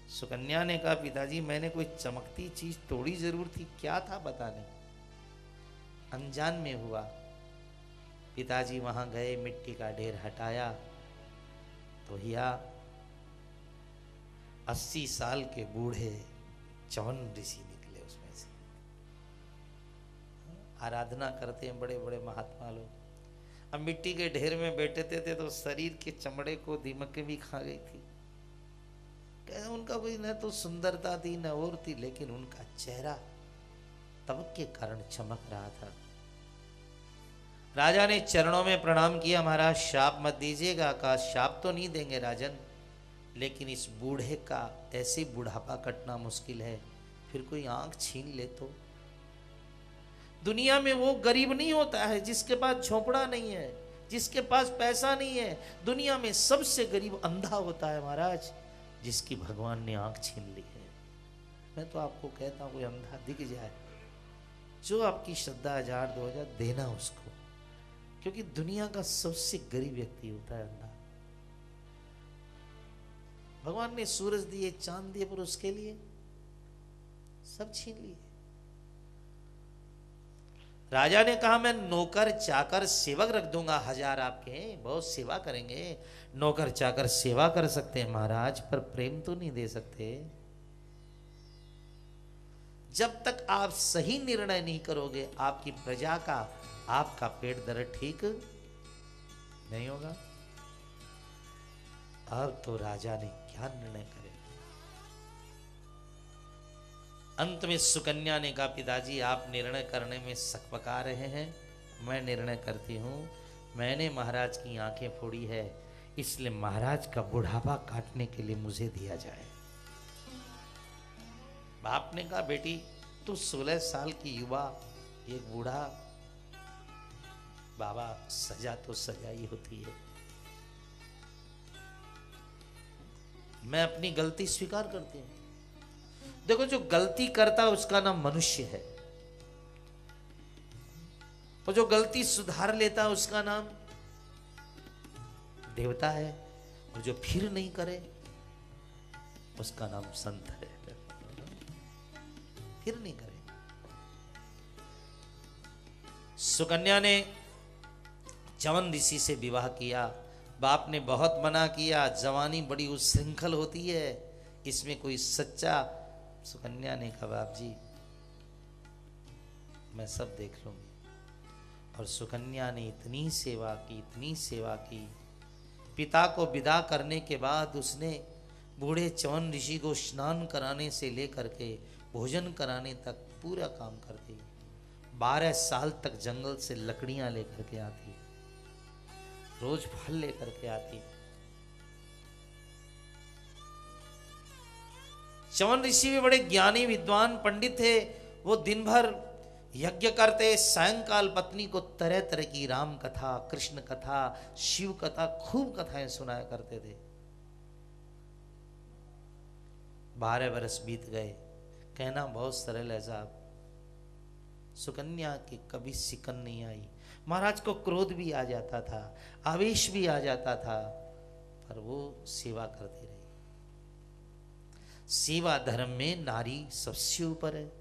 सुकन्या ने कहा, पिताजी मैंने कोई चमकती चीज तोड़ी जरूर थी, क्या था बताने, अनजान में हुआ। पिताजी वहां गए, मिट्टी का ढेर हटाया तो भैया 80 साल के बूढ़े च्यवन ऋषि निकले उसमें से। आराधना करते हैं बड़े बड़े महात्मा लोग। अब मिट्टी के ढेर में बैठे थे तो शरीर के चमड़े को दीमक भी खा गई थी। उनका कोई न तो सुंदरता थी न और थी, लेकिन उनका चेहरा तप के कारण चमक रहा था। राजा ने चरणों में प्रणाम किया, महाराज शाप मत दीजिएगा। कहा, शाप तो नहीं देंगे राजन, लेकिन इस बूढ़े का ऐसे बुढ़ापा कटना मुश्किल है, फिर कोई आंख छीन ले तो। दुनिया में वो गरीब नहीं होता है जिसके पास झोपड़ा नहीं है, जिसके पास पैसा नहीं है। दुनिया में सबसे गरीब अंधा होता है महाराज, जिसकी भगवान ने आंख छीन ली है। मैं तो आपको कहता हूं, कोई अंधा दिख जाए, जो आपकी श्रद्धा 1000-2000 देना उसको, क्योंकि दुनिया का सबसे गरीब व्यक्ति होता है अंधा। भगवान ने सूरज दिए, चांद दिए, पर उसके लिए सब छीन लिए। राजा ने कहा, मैं नौकर चाकर सेवक रख दूंगा 1000 आपके, बहुत सेवा करेंगे। नौकर चाकर सेवा कर सकते हैं महाराज, पर प्रेम तो नहीं दे सकते। जब तक आप सही निर्णय नहीं करोगे, आपकी प्रजा का, आपका पेट दर्द ठीक नहीं होगा। अब तो राजा ने क्या निर्णय करे। अंत में सुकन्या ने कहा, पिताजी आप निर्णय करने में सकपका रहे हैं, मैं निर्णय करती हूं। मैंने महाराज की आंखें फोड़ी है, इसलिए महाराज का बुढ़ापा काटने के लिए मुझे दिया जाए। बाप ने कहा, बेटी तू 16 साल की युवा, एक बूढ़ा, बाबा सजा तो सजा ही होती है। मैं अपनी गलती स्वीकार करती हूं। देखो, जो गलती करता है उसका नाम मनुष्य है, और जो गलती सुधार लेता है उसका नाम देवता है, और जो फिर नहीं करे उसका नाम संत है। फिर नहीं करे। सुकन्या ने च्यवन ऋषि से विवाह किया। बाप ने बहुत मना किया, जवानी बड़ी उच्छृंखल होती है, इसमें कोई सच्चा। सुकन्या ने कहा, बाप जी मैं सब देख लूंगी। और सुकन्या ने इतनी सेवा की, इतनी सेवा की। पिता को विदा करने के बाद उसने बूढ़े च्यवन ऋषि को स्नान कराने से लेकर के भोजन कराने तक पूरा काम कर दी। 12 साल तक जंगल से लकड़ियां लेकर के आती, रोज फल लेकर के आती। च्यवन ऋषि भी बड़े ज्ञानी विद्वान पंडित थे। वो दिन भर यज्ञ करते, सायंकाल पत्नी को तरह तरह की राम कथा, कृष्ण कथा, शिव कथा, खूब कथाएं सुनाया करते थे। 12 वर्ष बीत गए। कहना बहुत सरल है साहब, सुकन्या की कभी सिकन नहीं आई। महाराज को क्रोध भी आ जाता था, आवेश भी आ जाता था, पर वो सेवा करती रही। सेवा धर्म में नारी सबसे ऊपर है।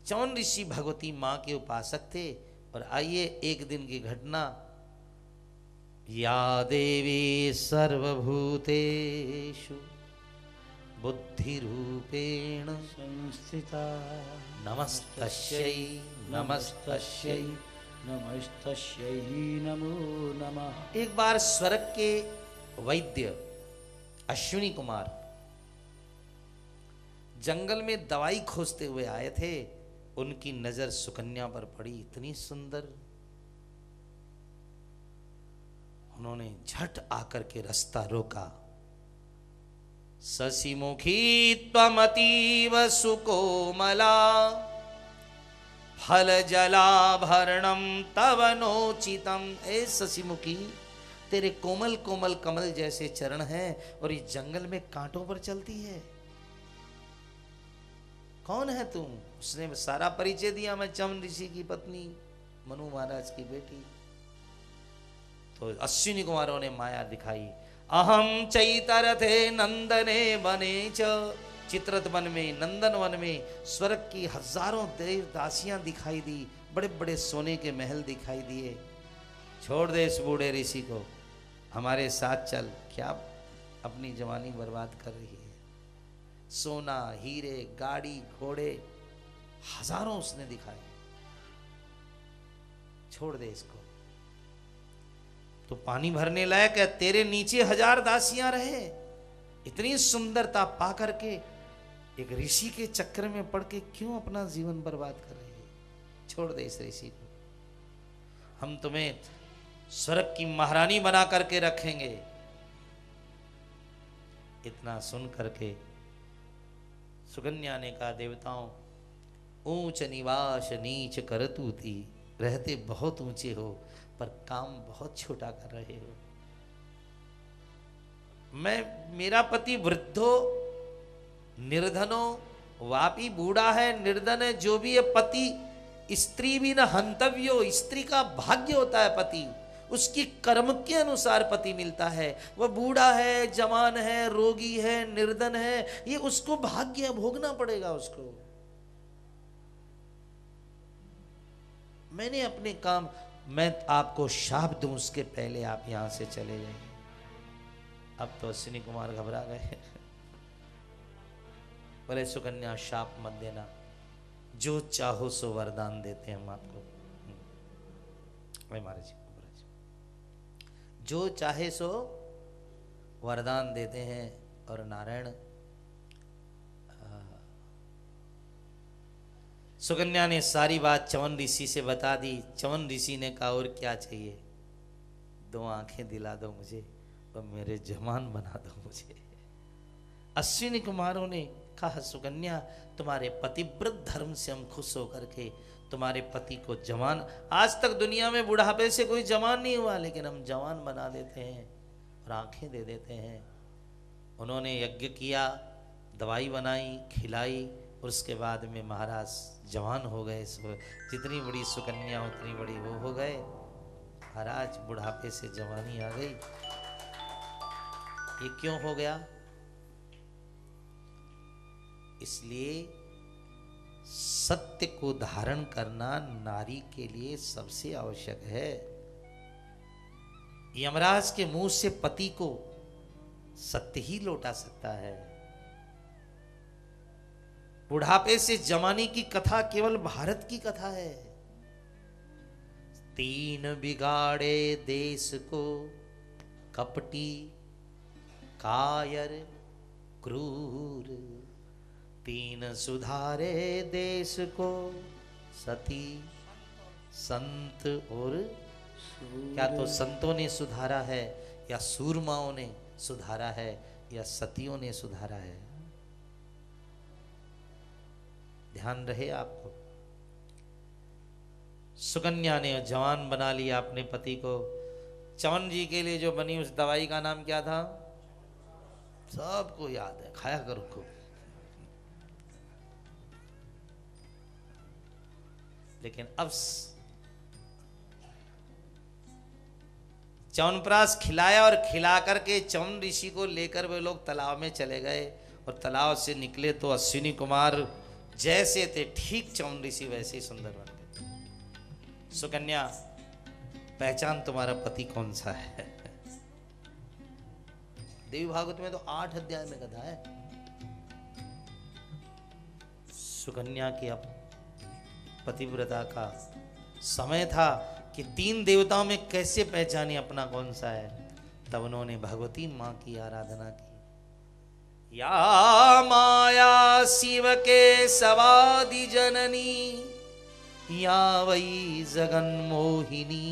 च्यवन ऋषि भगवती मां के उपासक थे। और आइए एक दिन की घटना। या देवी सर्वभूतेषु बुद्धि रूपेण संस्थिता नमस्तस्यै नमस्तस्यै नमस्तस्यै नमो नमः। एक बार स्वर्ग के वैद्य अश्विनी कुमार जंगल में दवाई खोजते हुए आए थे। उनकी नजर सुकन्या पर पड़ी, इतनी सुंदर। उन्होंने झट आकर के रास्ता रोका। शशिमुखी त्वमतीव सुकोमला फल जलाभरणम तव नोचितम। ए शशिमुखी, तेरे कोमल कोमल कमल जैसे चरण हैं और इस जंगल में कांटों पर चलती है। कौन है तुम? उसने सारा परिचय दिया, मैं च्यवन ऋषि की पत्नी, मनु महाराज की बेटी। तो अश्विनी कुमारों ने माया दिखाई। अहम चैतरथे नंदने बने च। चित्रत वन में, नंदन वन में स्वर्ग की हजारों देव दासियां दिखाई दी, बड़े बड़े सोने के महल दिखाई दिए। छोड़ दे इस बूढ़े ऋषि को, हमारे साथ चल। क्या अपनी जवानी बर्बाद कर रही है? सोना, हीरे, गाड़ी, घोड़े हजारों उसने दिखाए। छोड़ दे इसको। तो पानी भरने लायक है, तेरे नीचे 1000 दासियां रहे। इतनी सुंदरता पा करके एक ऋषि के चक्कर में पड़ के क्यों अपना जीवन बर्बाद कर रही है? छोड़ दे इस ऋषि को, हम तुम्हें स्वर्ग की महारानी बना करके रखेंगे। इतना सुन करके सुकन्या ने कहा, देवताओं, ऊंच निवास नीच करतूती, रहते बहुत ऊंचे हो पर काम बहुत छोटा कर रहे हो। मेरा पति वृद्धो निर्धनो वापी, बूढ़ा है, निर्धन है, जो भी है पति, स्त्री भी न हंतव्यो, स्त्री का भाग्य होता है पति, उसकी कर्म के अनुसार पति मिलता है। वह बूढ़ा है, जवान है, रोगी है, निर्धन है, ये उसको भाग्य भोगना पड़ेगा उसको। मैंने अपने काम, मैं आपको शाप दूं उसके पहले आप यहां से चले जाइए। अब तो अश्विनी कुमार घबरा गए। बोले सुकन्या, शाप मत देना, जो चाहो सो वरदान देते हैं हम आपको। महाराज जी, जो चाहे सो वरदान देते हैं। और नारायण, सुकन्या ने सारी बात च्यवन ऋषि से बता दी। च्यवन ऋषि ने कहा, और क्या चाहिए? 2 आंखें दिला दो मुझे और मेरे जवान बना दो मुझे। अश्विनी कुमारों ने कहा, सुकन्या, तुम्हारे पतिव्रत धर्म से हम खुश होकर के तुम्हारे पति को जवान, आज तक दुनिया में बुढ़ापे से कोई जवान नहीं हुआ, लेकिन हम जवान बना देते हैं और आंखें दे देते हैं। उन्होंने यज्ञ किया, दवाई बनाई, खिलाई, और उसके बाद में महाराज जवान हो गए। जितनी बड़ी सुकन्या उतनी बड़ी वो हो गए। महाराज बुढ़ापे से जवानी आ गई। ये क्यों हो गया? इसलिए सत्य को धारण करना नारी के लिए सबसे आवश्यक है। यमराज के मुंह से पति को सत्य ही लौटा सकता है। बुढ़ापे से जवानी की कथा केवल भारत की कथा है। 3 बिगाड़े देश को, कपटी, कायर, क्रूर, तीन सुधारे देश को, सती, संत और क्या तो संतों ने सुधारा है या सूरमाओं ने सुधारा है या सतियों ने सुधारा है? ध्यान रहे आपको। सुकन्या ने जवान बना लिया अपने पति को। चवन जी के लिए जो बनी उस दवाई का नाम क्या था? सबको याद है, खाया करो खूब। लेकिन अब च्यवनप्राश खिलाया और खिला करके च्यवन ऋषि को लेकर वे लोग तालाब में चले गए और तालाब से निकले तो अश्विनी कुमार जैसे थे ठीक च्यवन ऋषि वैसे ही सुंदर बन गए। सुकन्या, पहचान तुम्हारा पति कौन सा है? देवी भागवत में तो 8 अध्याय में कथा है। सुकन्या की अब पतिव्रता का समय था कि 3 देवताओं में कैसे पहचाने अपना कौन सा है। तब उन्होंने भगवती मां की आराधना की। या माया शिव के सवादि जननी, या वै जगन मोहिनी,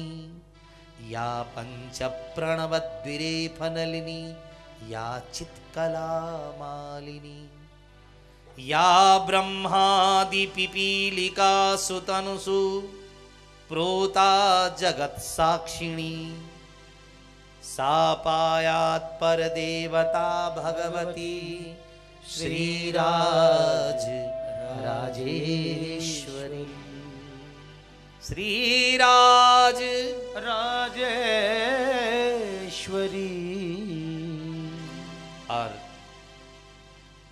या पंच प्रणवद्विरे फनलिनी, या चित्कला मालिनी, या ब्रह्मादि पिपीलिका सुतनुसु प्रोता जगत साक्षिणी, सा पायात् पर देवता भगवती श्रीराज राजेश्वरी। श्रीराज राजेश्वरी। और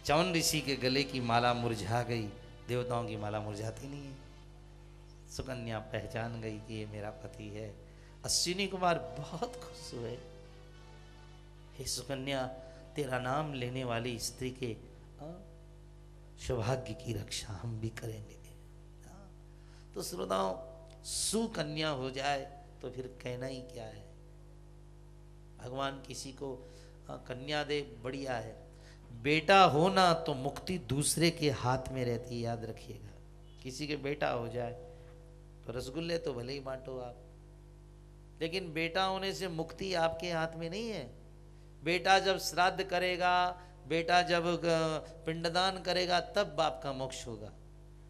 च्यवन ऋषि के गले की माला मुरझा गई। देवताओं की माला मुरझाती नहीं है। सुकन्या पहचान गई कि ये मेरा पति है। अश्विनी कुमार बहुत खुश हुए। हे सुकन्या, तेरा नाम लेने वाली स्त्री के सौभाग्य की रक्षा हम भी करेंगे। तो श्रोताओं, सुकन्या हो जाए तो फिर कहना ही क्या है। भगवान किसी को कन्या दे, बढ़िया है। बेटा हो ना तो मुक्ति दूसरे के हाथ में रहती है, याद रखिएगा। किसी के बेटा हो जाए तो रसगुल्ले तो भले ही बांटो आप, लेकिन बेटा होने से मुक्ति आपके हाथ में नहीं है। बेटा जब श्राद्ध करेगा, बेटा जब पिंडदान करेगा, तब बाप का मोक्ष होगा।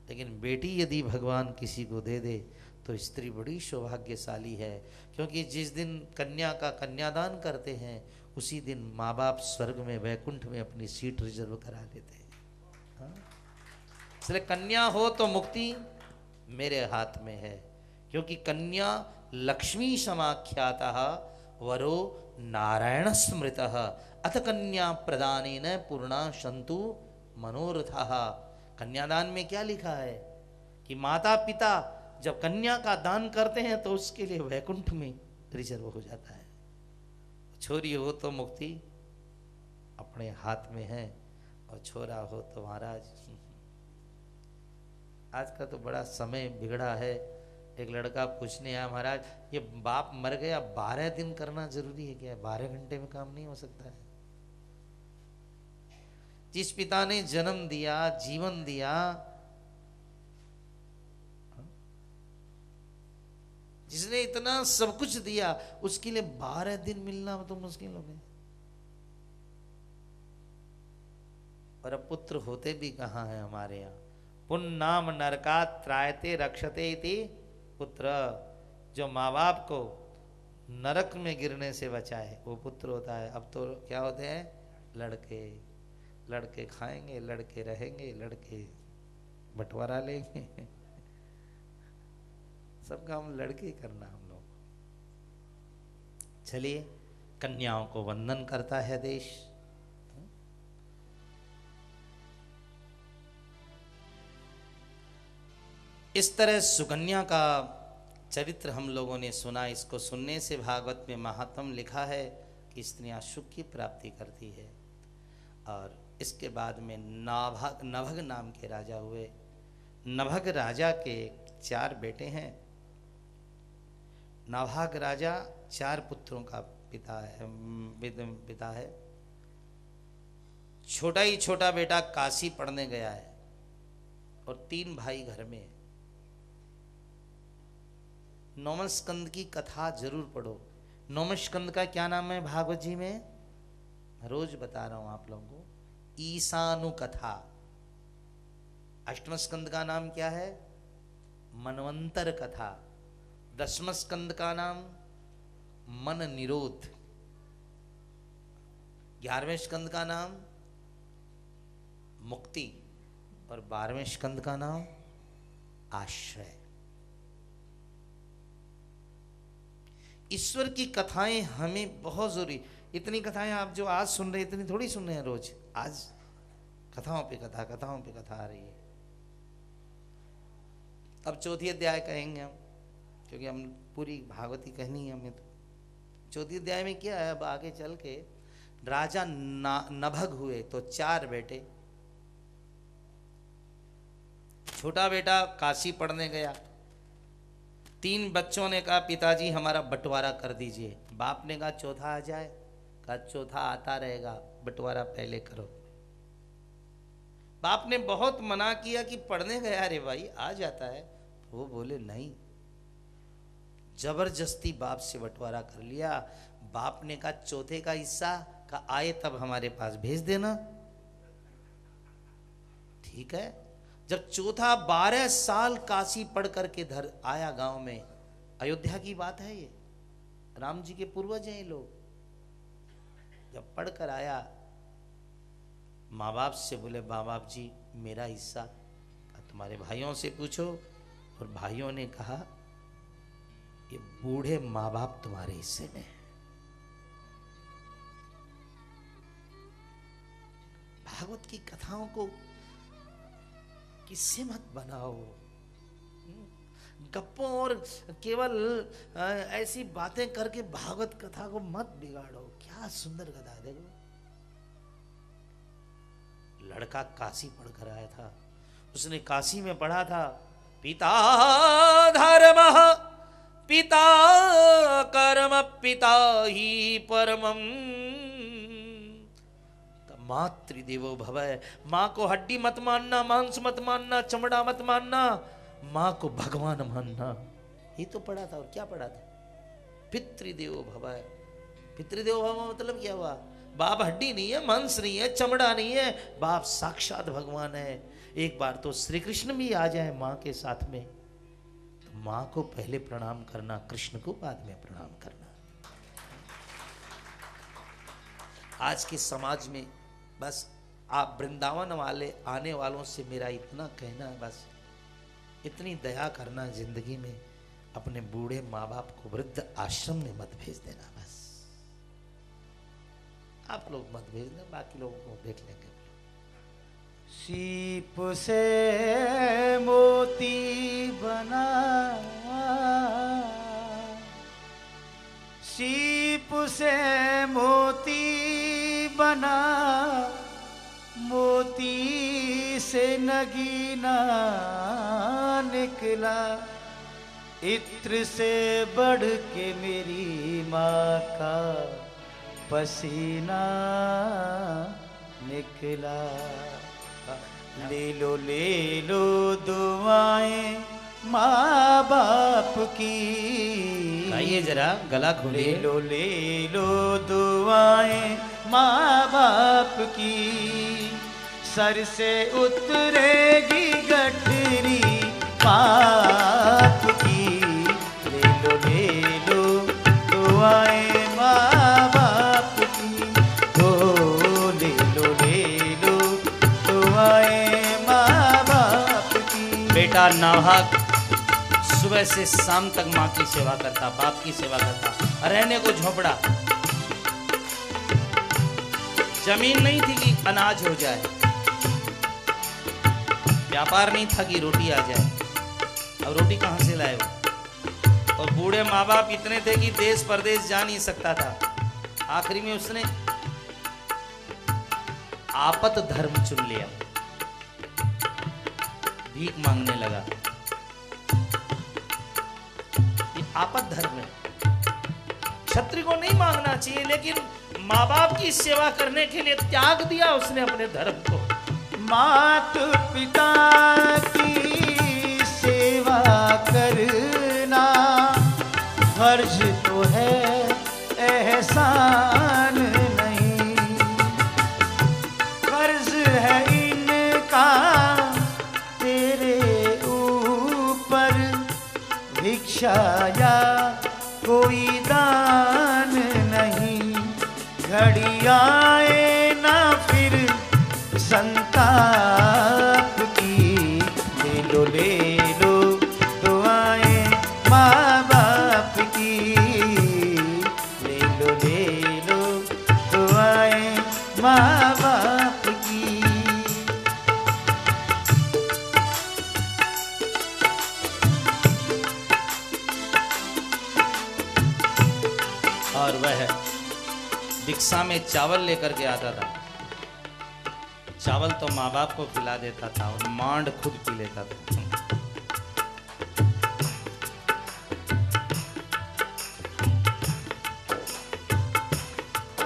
लेकिन बेटी यदि भगवान किसी को दे दे तो स्त्री बड़ी सौभाग्यशाली है, क्योंकि जिस दिन कन्या का कन्यादान करते हैं उसी दिन माँ बाप स्वर्ग में वैकुंठ में अपनी सीट रिजर्व करा लेते हैं। इसलिए कन्या हो तो मुक्ति मेरे हाथ में है, क्योंकि कन्या लक्ष्मी समाख्यातः वरो नारायण स्मृतः अथ कन्या प्रदानेन पूर्णा सन्तु मनोरथः। कन्यादान में क्या लिखा है कि माता पिता जब कन्या का दान करते हैं तो उसके लिए वैकुंठ में रिजर्व हो जाता है। छोरी हो तो मुक्ति अपने हाथ में है, और छोरा हो तो महाराज। आज का तो बड़ा समय बिगड़ा है। एक लड़का पूछने आया, महाराज ये बाप मर गया 12 दिन करना जरूरी है क्या? 12 घंटे में काम नहीं हो सकता है? जिस पिता ने जन्म दिया, जीवन दिया, जिसने इतना सब कुछ दिया, उसके लिए 12 दिन मिलना तो मुश्किल हो गया। और अब पुत्र होते भी कहाँ हैं हमारे यहाँ। पुन्नाम नरका त्रायते रक्षते इति पुत्र। जो माँ बाप को नरक में गिरने से बचाए वो पुत्र होता है। अब तो क्या होते हैं? लड़के। लड़के खाएंगे, लड़के रहेंगे, लड़के बंटवारा लेंगे। सब काम लड़के करना हम लोग। चलिए, कन्याओं को वंदन करता है देश। इस तरह सुकन्या का चरित्र हम लोगों ने सुना। इसको सुनने से भागवत में महात्म लिखा है कि स्त्रियां सुख की प्राप्ति करती है। और इसके बाद में नभग नाम के राजा हुए। नभग राजा के 4 बेटे हैं। नभग राजा 4 पुत्रों का पिता है। छोटा ही छोटा बेटा काशी पढ़ने गया है और 3 भाई घर में। नौम स्कंद की कथा जरूर पढ़ो। नौम स्कंद का क्या नाम है भागवत जी में? रोज बता रहा हूं आप लोगों को, ईशानु कथा। अष्टम स्कंद का नाम क्या है? मनवंतर कथा। 10वें स्कंद का नाम मन निरोध। 11वें स्कंद का नाम मुक्ति और 12वें स्कंद का नाम आश्रय। ईश्वर की कथाएं हमें बहुत जरूरी। इतनी कथाएं आप जो आज सुन रहे इतनी थोड़ी सुन रहे हैं रोज। आज कथाओं पे कथा, कथाओं पे कथा आ रही है। अब चौथी अध्याय कहेंगे हम, क्योंकि हम पूरी भागवती कहनी है हमें। तो चौथी अध्याय में क्या है? अब आगे चल के राजा नभग हुए तो 4 बेटे। छोटा बेटा काशी पढ़ने गया। 3 बच्चों ने कहा पिताजी हमारा बंटवारा कर दीजिए। बाप ने कहा चौथा आ जाए। कहा चौथा आता रहेगा, बंटवारा पहले करो। बाप ने बहुत मना किया कि पढ़ने गया रे भाई, आ जाता है। वो बोले नहीं। जबरदस्ती बाप से बंटवारा कर लिया। बाप ने कहा चौथे का हिस्सा का आए तब हमारे पास भेज देना। ठीक है। जब चौथा 12 साल काशी पढ़ करके धर आया गांव में। अयोध्या की बात है ये, राम जी के पूर्वज हैं ये लोग। जब पढ़कर आया, माँ बाप से बोले माँ बाप जी मेरा हिस्सा तुम्हारे भाइयों से पूछो। और भाइयों ने कहा ये बूढ़े माँ बाप तुम्हारे हिस्से में है। भागवत की कथाओं को किससे मत बनाओ। गप्पों और केवल ऐसी बातें करके भागवत कथा को मत बिगाड़ो। क्या सुंदर कथा है। देखो लड़का काशी पढ़कर आया था। उसने काशी में पढ़ा था पिता धर्मः पिता कर्म पिता ही परमम मातृदेवो भव। माँ को हड्डी मत मानना, मांस मत मानना, चमड़ा मत मानना, माँ को भगवान मानना। ये तो पढ़ा था। और क्या पढ़ा था? पितृदेवो भव। पितृदेवो भव मतलब क्या हुआ? बाप हड्डी नहीं है, मांस नहीं है, चमड़ा नहीं है, बाप साक्षात भगवान है। एक बार तो श्री कृष्ण भी आ जाए माँ के साथ में, तो माँ को पहले प्रणाम करना, कृष्ण को बाद में प्रणाम करना। आज के समाज में बस आप वृंदावन वाले आने वालों से मेरा इतना कहना है, बस इतनी दया करना जिंदगी में। अपने बूढ़े माँ बाप को वृद्ध आश्रम में मत भेज देना। बस आप लोग मत भेज देना, बाकी लोगों को देख लेंगे। सीप से मोती बना, सीप से मोती बना, मोती से नगीना निकला। इत्र से बढ़ के मेरी माँ का पसीना निकला। ले लो दुआएं माँ बाप की। आइए जरा गला खोलिए। ले लो दुआएं माँ बाप की। सर से उतरेगी गठरी पाप की। ले लो दुआएं माँ बाप की। ओ ले लो दुआएं माँ बाप की। बेटा नाहक सुबह से शाम तक माँ की सेवा करता, बाप की सेवा करता, रहने को झोपड़ा। जमीन नहीं थी कि अनाज हो जाए, व्यापार नहीं था कि रोटी आ जाए। अब रोटी कहां से लाए वो? और बूढ़े माँ बाप इतने थे कि देश परदेश जा नहीं सकता था। आखिरी में उसने आपत धर्म चुन लिया, भीख मांगने लगा। ये आपत धर्म है। क्षत्रिय को नहीं मांगना चाहिए, लेकिन माँ बाप की सेवा करने के लिए त्याग दिया उसने अपने धर्म को। मात पिता की सेवा करना फर्ज तो है, एहसान नहीं। फर्ज है इनका तेरे ऊपर, भिक्षा या कोई दान नहीं। घड़ी आए ना फिर संताप की, ले लो दुआएं माँ बाप की, ले लो दुआएं माँ बाप की। और वह भिक्षा में चावल लेकर के आता था। चावल तो माँ बाप को खिला देता था और मांड खुद पी लेता था।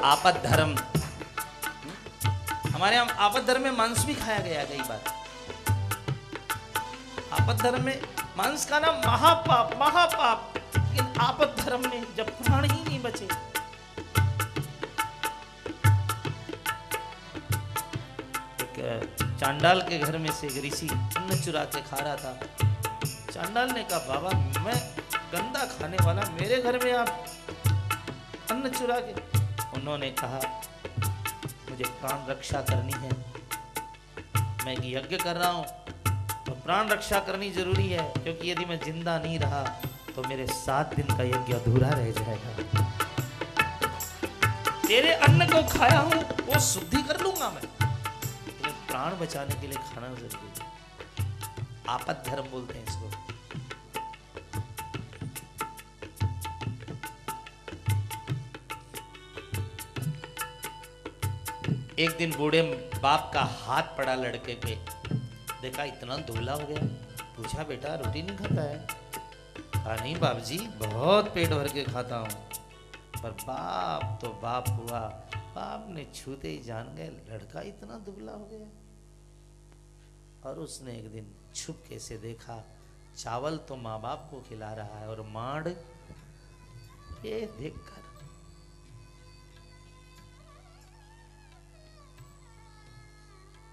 आपद धर्म, हमारे यहाँ आपद धर्म में मांस भी खाया गया कई बार। आपद धर्म में मांस खाना महापाप, महापाप। लेकिन आपद धर्म में जब प्राण ही नहीं बचे, चांडाल के घर में से एक ऋषि अन्न चुरा के खा रहा था। चांडाल ने कहा, बाबा मैं गंदा खाने वाला, मेरे घर में आप अन्न चुरा के। उन्होंने कहा, मुझे प्राण रक्षा करनी है, मैं एक यज्ञ कर रहा हूँ तो प्राण रक्षा करनी जरूरी है, क्योंकि यदि मैं जिंदा नहीं रहा तो मेरे 7 दिन का यज्ञ अधूरा रह जाएगा। तेरे अन्न को खाया हूं वो शुद्धि कर लूंगा मैं, प्राण बचाने के लिए खाना जरूरी है। आपद धर्म बोलते हैं इसको। एक दिन बूढ़े बाप का हाथ पड़ा लड़के पे, देखा इतना धुला हो गया। पूछा, बेटा रोटी नहीं खाता है? कहा, नहीं बाप जी, बहुत पेट भर के खाता हूं। पर बाप तो बाप हुआ, बाप ने छूते ही जान गए लड़का इतना दुबला हो गया। और उसने एक दिन छुपके से देखा, चावल तो माँ बाप को खिला रहा है और मांड ये देखकर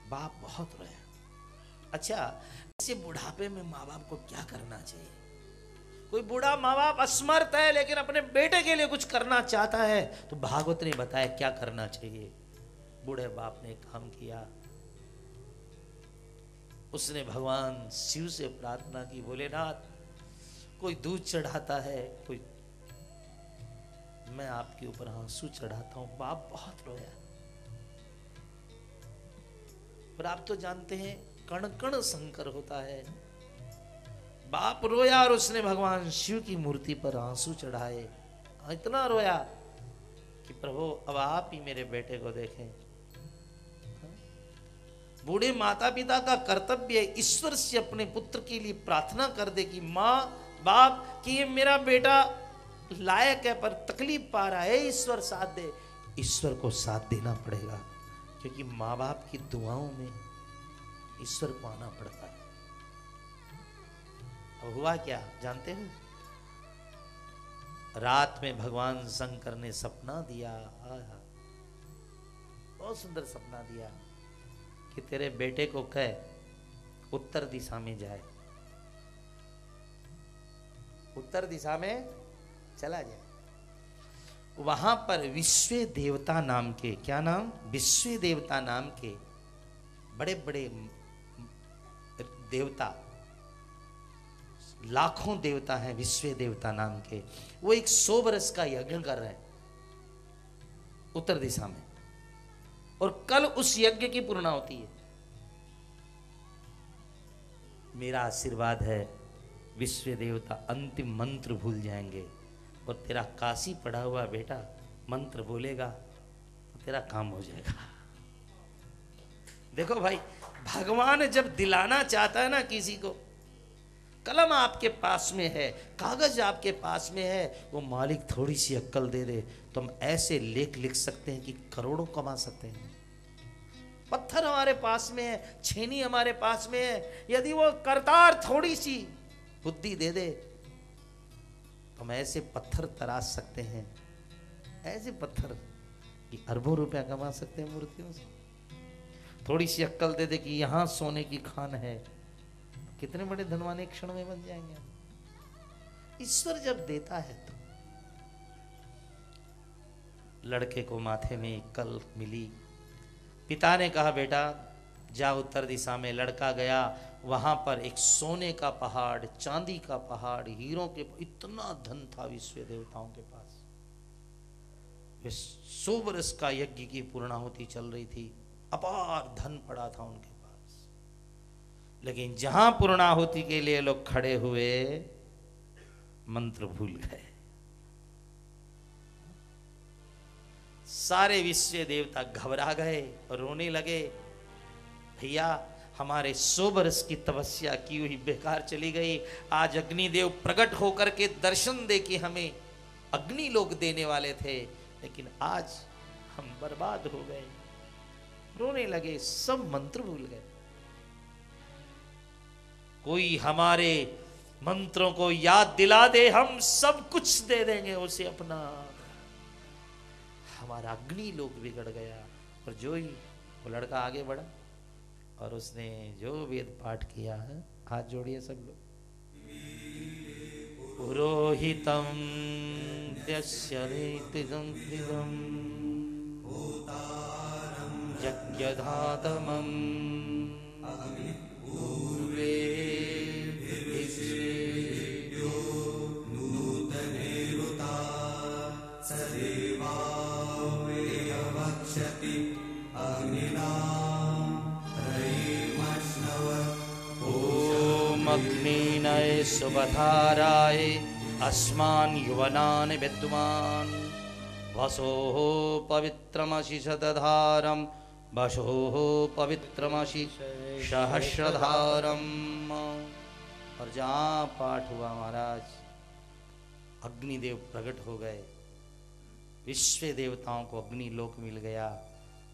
बाप बहुत रोया। अच्छा, ऐसे बुढ़ापे में माँ बाप को क्या करना चाहिए? कोई बूढ़ा माँ बाप असमर्थ है लेकिन अपने बेटे के लिए कुछ करना चाहता है, तो भागवत ने बताया क्या करना चाहिए। बूढ़े बाप ने काम किया, उसने भगवान शिव से प्रार्थना की, भोलेनाथ कोई दूध चढ़ाता है, कोई मैं आपके ऊपर आंसू चढ़ाता हूं। बाप बहुत रोया। पर आप तो जानते हैं कण कण शंकर होता है। बाप रोया और उसने भगवान शिव की मूर्ति पर आंसू चढ़ाए। इतना रोया कि प्रभु अब आप ही मेरे बेटे को देखें। बूढ़े माता पिता का कर्तव्य है ईश्वर से अपने पुत्र के लिए प्रार्थना कर दे कि माँ बाप कि ये मेरा बेटा लायक है पर तकलीफ पा रहा है, ईश्वर साथ दे। ईश्वर को साथ देना पड़ेगा, क्योंकि माँ बाप की दुआओं में ईश्वर को आना पड़ता है। अब हुआ क्या जानते हो? रात में भगवान शंकर ने सपना दिया, बहुत सुंदर सपना दिया कि तेरे बेटे को कह उत्तर दिशा में जाए, उत्तर दिशा में चला जाए। वहां पर विश्व देवता नाम के, क्या नाम? विश्व देवता नाम के बड़े बड़े देवता, लाखों देवता हैं विश्व देवता नाम के। वो एक 100 वर्ष का यज्ञ कर रहे हैं उत्तर दिशा में, और कल उस यज्ञ की पूर्णाहुति है। मेरा आशीर्वाद है विश्व देवता अंतिम मंत्र भूल जाएंगे और तेरा काशी पढ़ा हुआ बेटा मंत्र बोलेगा तो तेरा काम हो जाएगा। देखो भाई, भगवान जब दिलाना चाहता है ना किसी को, कलम आपके पास में है, कागज आपके पास में है, वो मालिक थोड़ी सी अक्ल दे दे तो हम ऐसे लेख लिख सकते हैं कि करोड़ों कमा सकते हैं। पत्थर हमारे पास में है, छेनी हमारे पास में है, यदि वो करतार थोड़ी सी बुद्धि दे दे तो हम ऐसे पत्थर तराश सकते हैं, ऐसे पत्थर कि अरबों रुपया कमा सकते हैं मूर्तियों से। थोड़ी सी अक्ल दे दे कि यहां सोने की खान है, कितने बड़े धनवान एक क्षण में बन जाएंगे। ईश्वर जब देता है तो लड़के को माथे में कल मिली, पिता ने कहा बेटा जा उत्तर दिशा में। लड़का गया, वहां पर एक सोने का पहाड़, चांदी का पहाड़, हीरों के, इतना धन था विश्व देवताओं के पास। 100 वर्ष का यज्ञ की पूर्णाहुति चल रही थी, अपार धन पड़ा था उनके पास। लेकिन जहां पूर्णाहुति के लिए लोग खड़े हुए, मंत्र भूल गए। सारे विश्व देवता घबरा गए और रोने लगे, भैया हमारे 100 वर्ष की तपस्या की हुई बेकार चली गई। आज अग्निदेव प्रकट होकर के दर्शन दे कि हमें अग्नि लोग देने वाले थे, लेकिन आज हम बर्बाद हो गए। रोने लगे, सब मंत्र भूल गए। कोई हमारे मंत्रों को याद दिला दे, हम सब कुछ दे देंगे उसे अपना। हमारा अग्नि लोक बिगड़ गया। और जो ही वो लड़का आगे बढ़ा और उसने जो वेद पाठ किया है, हाथ जोड़िए सब लोग। पुरोहितम त्यस्येतिदं यज्ञधातमं पूर्वे विश्वेभ्यो नूतनेरुता सदेवा वेयवक्षति अग्निना रयिमश्नव। ॐ अग्निनये सुबधाराय अस्मान् युवनान् विद्वान् वसोः पवित्रमसि शतधारम् वसोः पवित्रमसि सहस्रधारम्। और जहाँ पाठ हुआ महाराज, अग्निदेव प्रकट हो गए, विश्व देवताओं को अग्नि लोक मिल गया।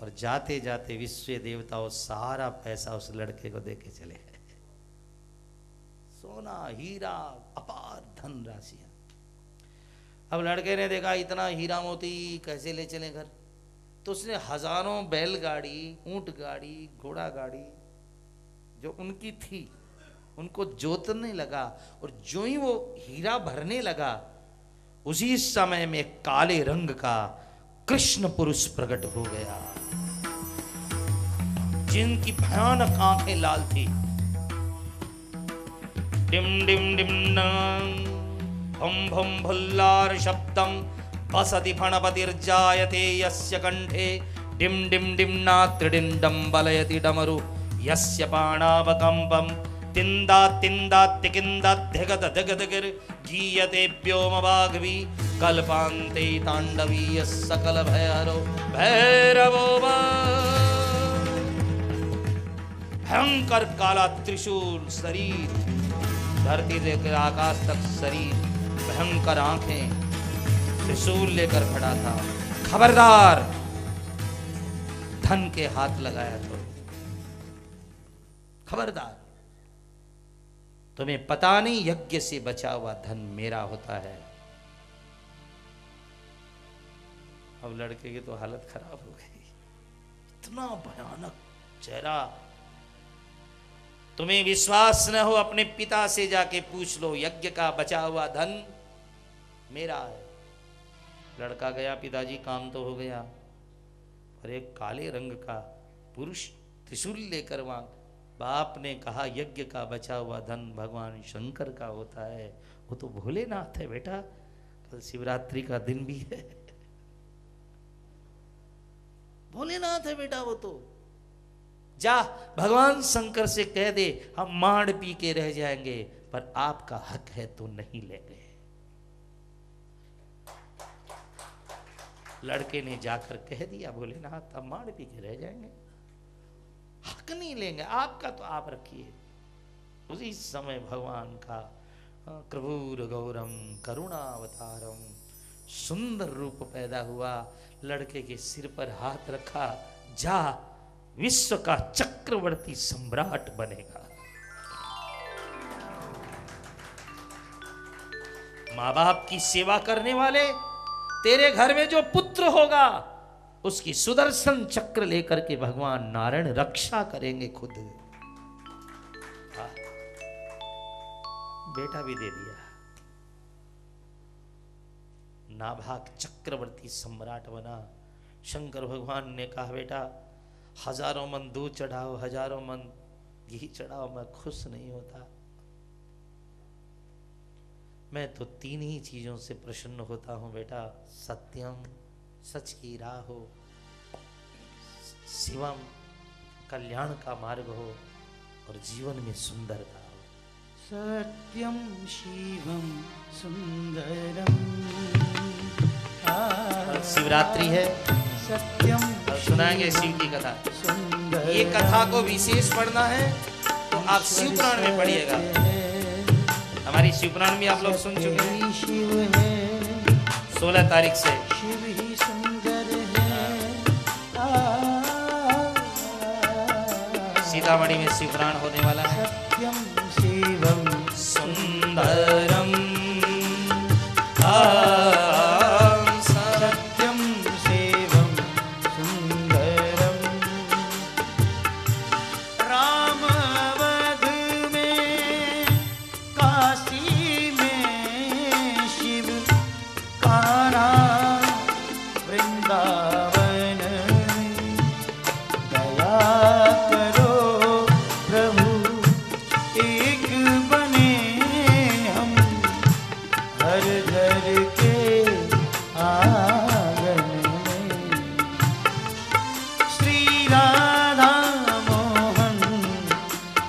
और जाते जाते विश्व देवताओं सारा पैसा उस लड़के को देके चले गए। सोना हीरा अपार धन राशियां। अब लड़के ने देखा इतना हीरा मोती कैसे ले चले घर, तो उसने हजारों बैलगाड़ी, ऊंट गाड़ी, घोड़ा गाड़ी जो उनकी थी उनको जोतने लगा। और जो ही वो हीरा भरने लगा, उसी समय में काले रंग का कृष्ण पुरुष प्रकट हो गया, जिनकी भयानक आंखें लाल थी। डिम डिम डिम भम भम भुल्लार शब्दम वसति फणपतिर्जायते यस्य कंठे डिम डिम डिम्ना त्रिडिंडम बलयति डमरु यस्य पाणावकंपम तिंदा तिंदा तिकिंदा धिगद धिगदगिर गीयते व्योमवाग्वी कल्पान्ते तांडवी सकल भयहरो भैरवो भयंकर काला त्रिशूल शरीर, धरती लेकर आकाश तक शरीर, भयंकर आंखें, त्रिशूल लेकर खड़ा था। खबरदार, धन के हाथ लगाया तो खबरदार, तुम्हें पता नहीं यज्ञ से बचा हुआ धन मेरा होता है। अब लड़के की तो हालत खराब हो गई, इतना भयानक चेहरा। तुम्हें विश्वास न हो, अपने पिता से जाके पूछ लो, यज्ञ का बचा हुआ धन मेरा है। लड़का गया, पिताजी काम तो हो गया, और एक काले रंग का पुरुष त्रिशूल लेकर वहां, बाप ने कहा यज्ञ का बचा हुआ धन भगवान शंकर का होता है, वो तो भोलेनाथ है बेटा, कल शिवरात्रि का दिन भी है, भोलेनाथ है बेटा वो तो। जा भगवान शंकर से कह दे हम माड़ पी के रह जाएंगे, पर आपका हक है तो नहीं लेंगे। लड़के ने जाकर कह दिया, भोलेनाथ हम माड़ पी के रह जाएंगे, हक नहीं लेंगे, आपका तो आप रखिए। उसी समय भगवान का क्रपूर गौरम करुणावतारम सुंदर रूप पैदा हुआ। लड़के के सिर पर हाथ रखा, जा विश्व का चक्रवर्ती सम्राट बनेगा। माँ बाप की सेवा करने वाले, तेरे घर में जो पुत्र होगा उसकी सुदर्शन चक्र लेकर के भगवान नारायण रक्षा करेंगे खुद। बेटा भी दे दिया, नाभाग चक्रवर्ती सम्राट बना। शंकर भगवान ने कहा, बेटा हजारों मन दूध चढ़ाओ, हजारों मन घी चढ़ाओ, मैं खुश नहीं होता। मैं तो तीन ही चीजों से प्रसन्न होता हूं बेटा, सत्यम सच की राह हो, शिवम कल्याण का मार्ग हो, और जीवन में सुंदरता हो। सत्यम शिवम सुंदरम। शिवरात्रि है, सत्यम सुनाएंगे शिव की कथा। सुंदर। ये कथा को विशेष पढ़ना है तो आप शिव पुराण में पढ़िएगा। हमारी शिव पुराण भी आप लोग सुन चुके हैं। शिव है 16 तारीख से शिव ही सुंदर है। सीतामढ़ी में शिव पुराण होने वाला है। सत्यम शिवम सुंदरम सत्यम शिवम सुंदरम। राम अवध में, काशी में शिव, कान्हा वृंदावन में। दया करो प्रभु एक बने हम, हर घर के आंगन में। श्री राधा मोहन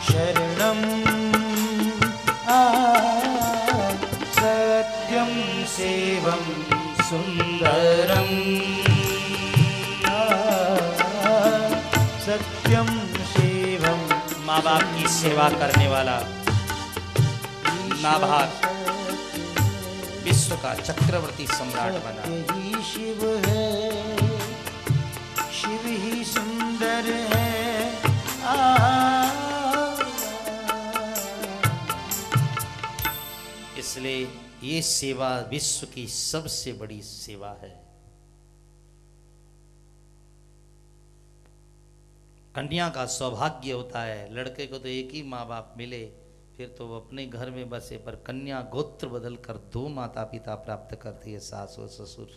शरणम सत्यम शिवम सुंदरम। सत्यम शिवम। माँ बाप की सेवा करने वाला नाभाग विश्व का चक्रवर्ती सम्राट बना। यही शिव है, शिव ही सुंदर है। इसलिए ये सेवा विश्व की सबसे बड़ी सेवा है। कन्या का सौभाग्य होता है, लड़के को तो एक ही माँ बाप मिले फिर तो वो अपने घर में बसे, पर कन्या गोत्र बदल कर 2 माता पिता प्राप्त करती है, सास और ससुर,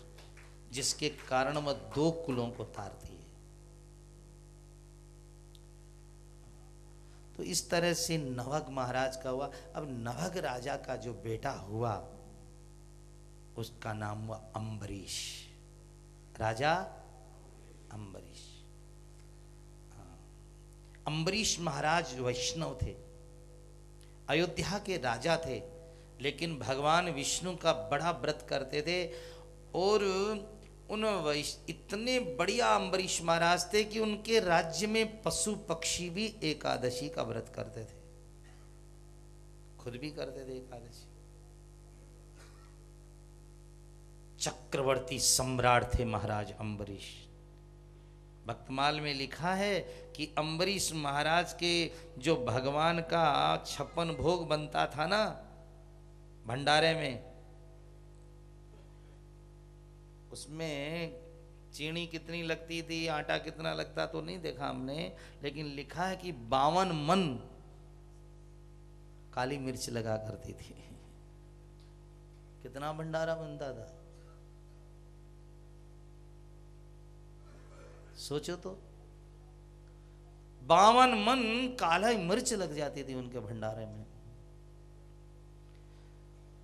जिसके कारण वह 2 कुलों को तारती है। तो इस तरह से नवग महाराज का हुआ। अब नवग राजा का जो बेटा हुआ उसका नाम हुआ अम्बरीश, राजा अम्बरीश। अम्बरीश महाराज वैष्णव थे, अयोध्या के राजा थे, लेकिन भगवान विष्णु का बड़ा व्रत करते थे। और उन इतने बढ़िया अम्बरीश महाराज थे कि उनके राज्य में पशु पक्षी भी एकादशी का व्रत करते थे, खुद भी करते थे एकादशी। चक्रवर्ती सम्राट थे महाराज अम्बरीश। भक्तमाल में लिखा है कि अम्बरीश महाराज के जो भगवान का 56 भोग बनता था ना भंडारे में, उसमें चीनी कितनी लगती थी, आटा कितना लगता तो नहीं देखा हमने, लेकिन लिखा है कि 52 मन काली मिर्च लगा करती थी। कितना भंडारा बनता था सोचो तो, 52 मन काला मिर्च लग जाती थी उनके भंडारे में।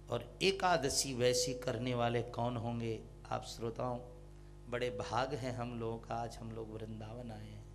और एकादशी वैसी करने वाले कौन होंगे आप श्रोताओं? बड़े भाग हैं हम लोगों का, आज हम लोग वृंदावन आए हैं।